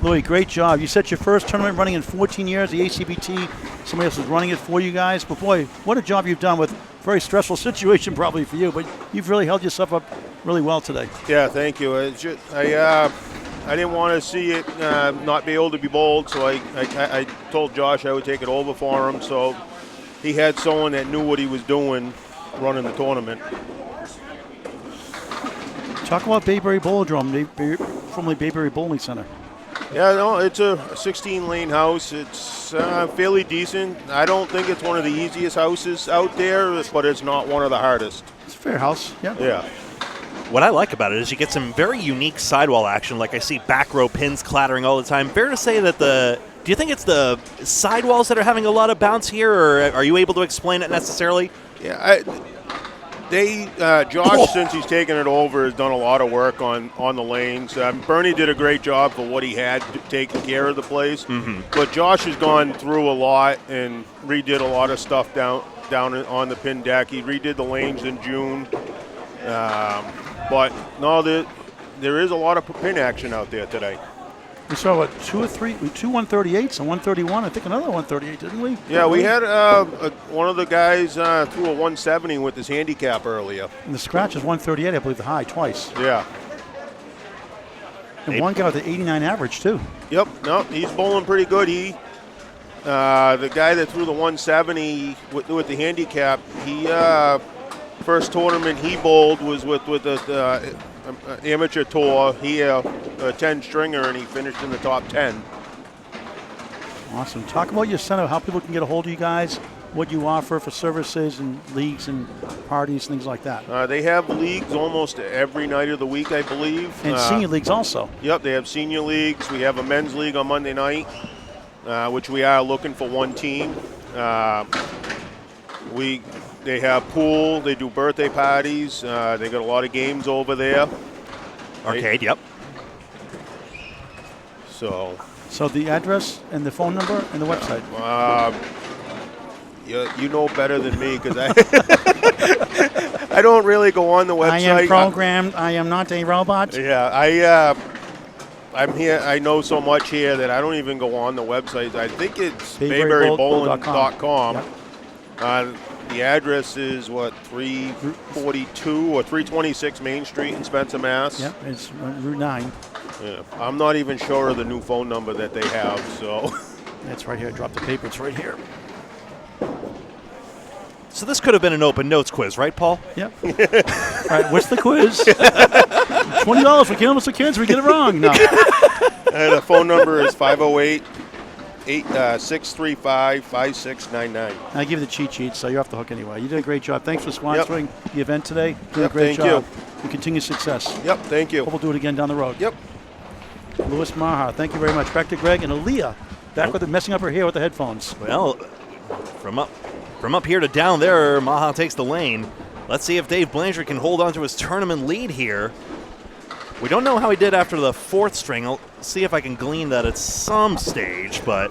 Louis, great job. You set your first tournament running in 14 years, the ACBT. Somebody else is running it for you guys. But boy, what a job you've done with a very stressful situation probably for you. But you've really held yourself up really well today. Yeah, thank you. I didn't want to see it not be able to be bowled, so I told Josh I would take it over for him. So he had someone that knew what he was doing running the tournament. Talk about Bayberry Bowladrome, formerly Bayberry Bowling Center. Yeah, no, it's a 16-lane house. It's fairly decent. I don't think it's one of the easiest houses out there, but it's not one of the hardest. It's a fair house, yeah. Yeah. What I like about it is you get some very unique sidewall action. Like I see back row pins clattering all the time. Fair to say that do you think it's the sidewalls that are having a lot of bounce here, or are you able to explain it necessarily? Yeah, Josh, since he's taken it over, has done a lot of work on the lanes. Bernie did a great job for what he had taking care of the place. Mm-hmm. But Josh has gone through a lot and redid a lot of stuff down on the pin deck. He redid the lanes in June. But no, there is a lot of pin action out there today. We saw, what, 2 138s and 131. I think another 138, didn't we? Yeah, we had one of the guys threw a 170 with his handicap earlier. And the scratch is 138, I believe, the high, twice. Yeah. And one guy with an 89 average, too. Yep, no, he's bowling pretty good. The guy that threw the 170 with the handicap, first tournament he bowled was with the amateur tour. He a 10 stringer, and he finished in the top 10. Awesome. Talk about your center, how people can get a hold of you guys, what you offer for services and leagues and parties, things like that. They have leagues almost every night of the week, I believe. And senior leagues also. Yep, they have senior leagues. We have a men's league on Monday night, which we are looking for one team. They have pool. They do birthday parties. They got a lot of games over there. Arcade, yep. So the address and the phone number and the website. You know better than me because I don't really go on the website. I am programmed. I am not a robot. Yeah, I'm here. I know so much here that I don't even go on the website. I think it's bayberrybowling.com. Yep. The address is, 342 or 326 Main Street in Spencer, Mass? Yep, it's Route 9. Yeah. I'm not even sure of the new phone number that they have, so. It's right here. Drop the paper. It's right here. So this could have been an open notes quiz, right, Paul? Yep. All right, what's the quiz? $20 for Candlepin for Kids. We get it wrong. No. And the phone number is 508-635-5699. I give you the cheat sheet, so you're off the hook anyway. You did a great job. Thanks for sponsoring the event today. You did a great job. Thank you. And continued success. Yep, thank you. Hope we'll do it again down the road. Yep. Louis Maha, thank you very much. Back to Greg and Aaliyah. Back with messing up her hair with the headphones. Well, from up here to down there, Maha takes the lane. Let's see if Dave Blanchard can hold on to his tournament lead here. We don't know how he did after the fourth string. I'll see if I can glean that at some stage, but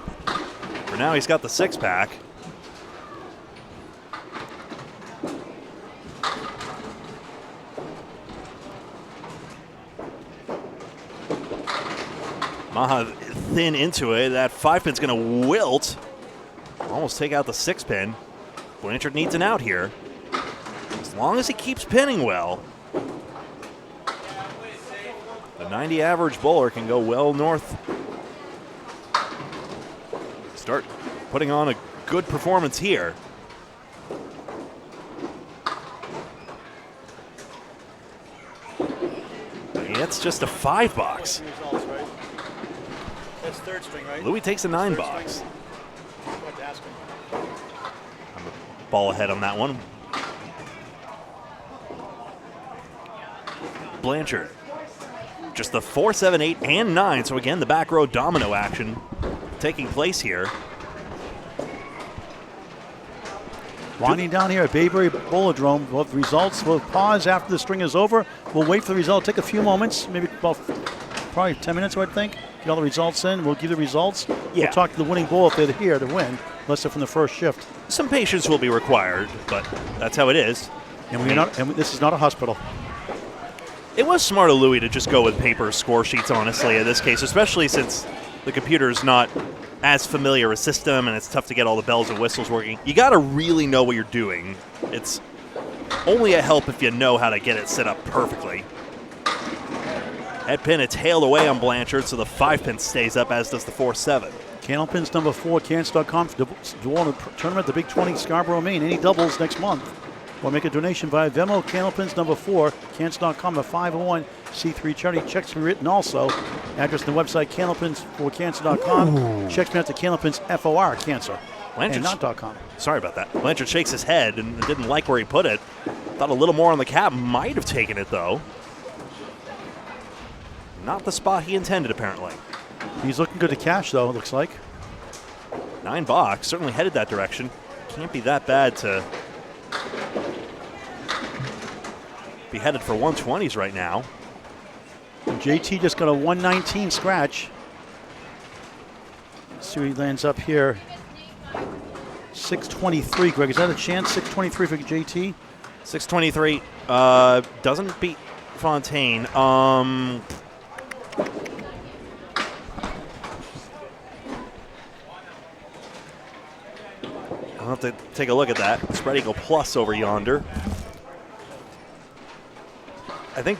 for now he's got the six-pack. Maha thin into it. That 5-pin's going to wilt. Almost take out the 6-pin. Blanchard needs an out here. As long as he keeps pinning well, the 90 average bowler can go well north. Start putting on a good performance here. It's just a 5-box. That's third string, right? Louis takes a 9-box. Ball ahead on that one. Blanchard. Just the 4, 7, 8, and 9. So again, the back row domino action taking place here. Winding down here at Bayberry Bowladrome. We'll have the results. We'll pause after the string is over. We'll wait for the result. Take a few moments, maybe about probably 10 minutes, I would think. Get all the results in. We'll give the results. Yeah. We'll talk to the winning bowler if they're here to win, unless they're from the first shift. Some patience will be required, but that's how it is. And this is not a hospital. It was smart of Louis to just go with paper score sheets, honestly, in this case, especially since the computer is not as familiar a system and it's tough to get all the bells and whistles working. You got to really know what you're doing. It's only a help if you know how to get it set up perfectly. Head pin, it's hailed away on Blanchard, so the 5-pin stays up, as does the 4-7. Candlepin's number 4, Cans.com for tournament, the Big 20 Scarborough, Maine. Any doubles next month. or make a donation via Venmo, Candlepins number 4, cancer.com, a 501 C3 charity. Checks can be written also. Address on the website, candlepins4cancer.com. Checks me out to Candlepins FOR Cancer. And not.com. Sorry about that. Blanchard shakes his head and didn't like where he put it. Thought a little more on the cap. Might have taken it, though. Not the spot he intended, apparently. He's looking good to cash, though, it looks like. $9, certainly headed that direction. Can't be that bad to be headed for 120s right now. And JT just got a 119 scratch. Let's see where he lands up here. 623, Greg. Is that a chance? 623 for JT? 623 doesn't beat Fontaine. I'll have to take a look at that. Spread Eagle plus over yonder. I think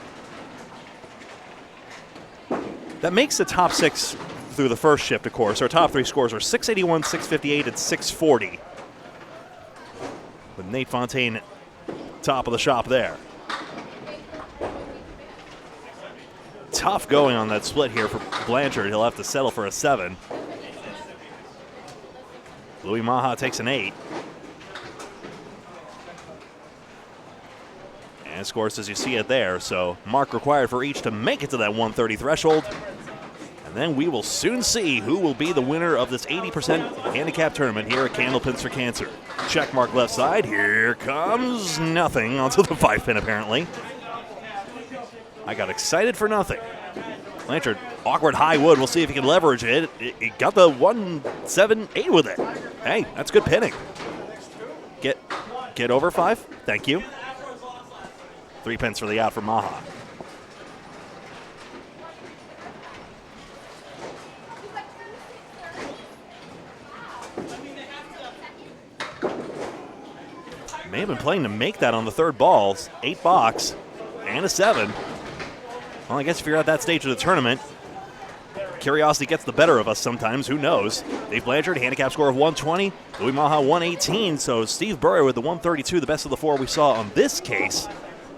that makes the top 6 through the first shift, of course. Our top 3 scores are 681, 658, and 640. With Nate Fontaine top of the shop there. Tough going on that split here for Blanchard. He'll have to settle for a 7. Louis Maha takes an 8. And scores as you see it there. So mark required for each to make it to that 130 threshold. And then we will soon see who will be the winner of this 80% handicap tournament here at Candlepins for Cancer. Check mark left side. Here comes nothing onto the 5-pin apparently. I got excited for nothing. Blanchard, awkward high wood. We'll see if he can leverage it. It got the 1-7-8 with it. Hey, that's good pinning. Get over 5. Thank you. 3 pins for the out for Maha. May have been playing to make that on the third balls. 8 box and a 7. Well, I guess if you're at that stage of the tournament, curiosity gets the better of us sometimes. Who knows? Dave Blanchard, handicap score of 120. Louis Maha, 118. So Steve Burry with the 132, the best of the 4 we saw on this case.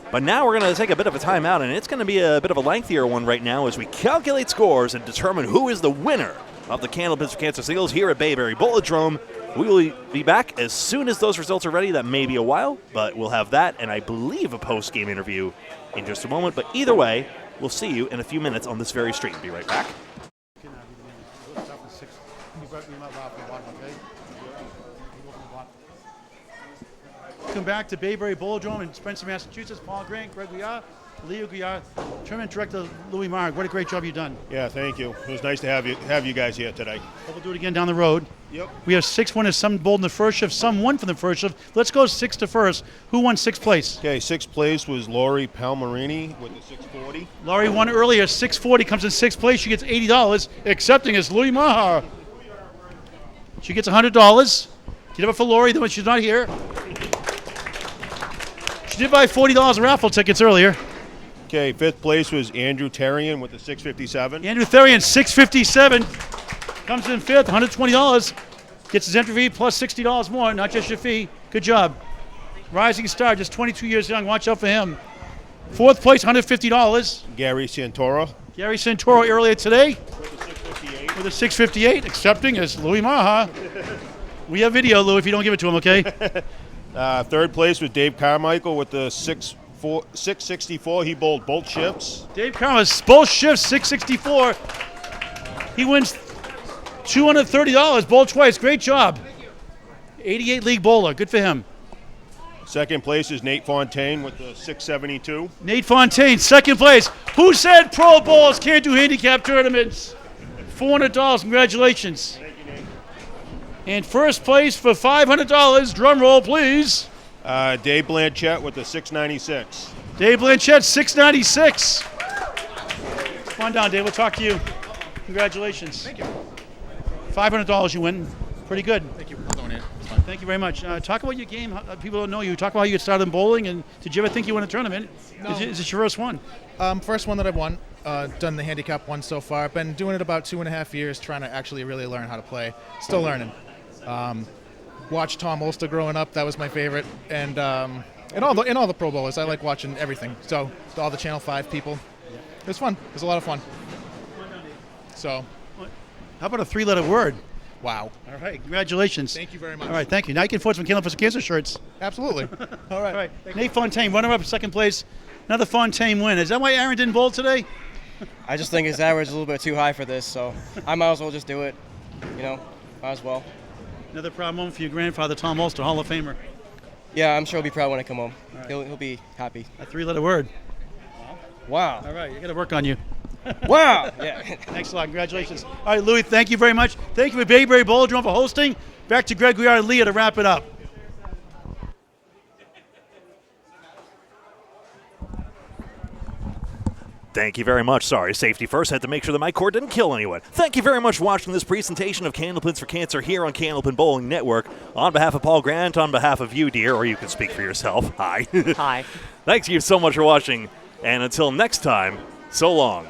But now we're going to take a bit of a timeout, and it's going to be a bit of a lengthier one right now as we calculate scores and determine who is the winner of the Candlepins for Cancer singles here at Bayberry Bowladrome. We will be back as soon as those results are ready. That may be a while, but we'll have that and I believe a post-game interview in just a moment. But either way, we'll see you in a few minutes on this very stream. Be right back. Welcome back to Bayberry Bowladrome in Spencer, Massachusetts. Paul Grant, Greg Gouillart, Leo Gouillart, Tournament Director Louis Marg. What a great job you've done. Yeah, thank you. It was nice to have you guys here today. We'll do it again down the road. Yep. We have 6 winners, some bowled in the first shift, some won from the first shift. Let's go 6 to first. Who won 6th place? Okay, 6th place was Lori Palmerini with the 640. Laurie won earlier. 640 comes in 6th place. She gets $80. Accepting is Louis Maha. She gets $100. Get up for Lori, though she's not here. She did buy $40 raffle tickets earlier. Okay, 5th place was Andrew Terrian with the 657. Andrew Therian, 657. Comes in 5th, $120. Gets his entry fee plus $60 more, not just your fee. Good job. Rising star, just 22 years young. Watch out for him. 4th place, $150. Gary Santora. Gary Santoro earlier today With the 658. with a 658. Accepting is Louis Maha. We have video, Lou, if you don't give it to him, okay? 3rd place was Dave Carmichael with the 664. He bowled both shifts. Dave Carmichael, both shifts, 664. He wins $230, bowled twice. Great job. 88 league bowler. Good for him. 2nd place is Nate Fontaine with the 672. Nate Fontaine, 2nd place. Who said pro bowlers can't do handicap tournaments? $400. Congratulations. Thank you, Nate. And 1st place for $500. Drum roll, please. Dave Blanchett with the 696. Dave Blanchett, 696. Come on down, Dave. We'll talk to you. Congratulations. Thank you. $500 you win. Pretty good. Thank you. I'll donate. It's fine. Thank you very much. Talk about your game. People don't know you. Talk about how you got started in bowling, and did you ever think you won a tournament? No. Is this your first one? First one that I've won. Done the handicap one so far. Been doing it about 2.5 years, trying to actually really learn how to play. Still learning. Watched Tom Olster growing up. That was my favorite. And And all the Pro Bowlers. I like watching everything. So all the Channel 5 people. It was fun. It was a lot of fun. So, How about a 3-letter word? wow. All right, congratulations. Thank you very much. All right, thank you. Now you can afford some Candlepin for Cancer shirts. Absolutely. All right. All right, Nate Fontaine, runner-up, second place. Another Fontaine win. Is that why Aaron didn't bowl today? I just think his average is a little bit too high for this, so I might as well just do it. Might as well. Another proud moment for your grandfather, Tom Ulster, Hall of Famer. Yeah, I'm sure he'll be proud when I come home. Right. He'll be happy. A 3-letter word. Wow. All right, you got to work on you. Wow. Yeah. Thanks a lot. Congratulations. All right, Louis, thank you very much. Thank you for Bayberry Bowladrome for hosting. Back to Greg, Gouillart, and Leah to wrap it up. Thank you very much. Sorry, safety first. Had to make sure that my cord didn't kill anyone. Thank you very much for watching this presentation of Candlepins for Cancer here on Candlepin Bowling Network. On behalf of Paul Grant, on behalf of you, dear, or you can speak for yourself. Hi. Hi. Thanks you so much for watching. And until next time, so long.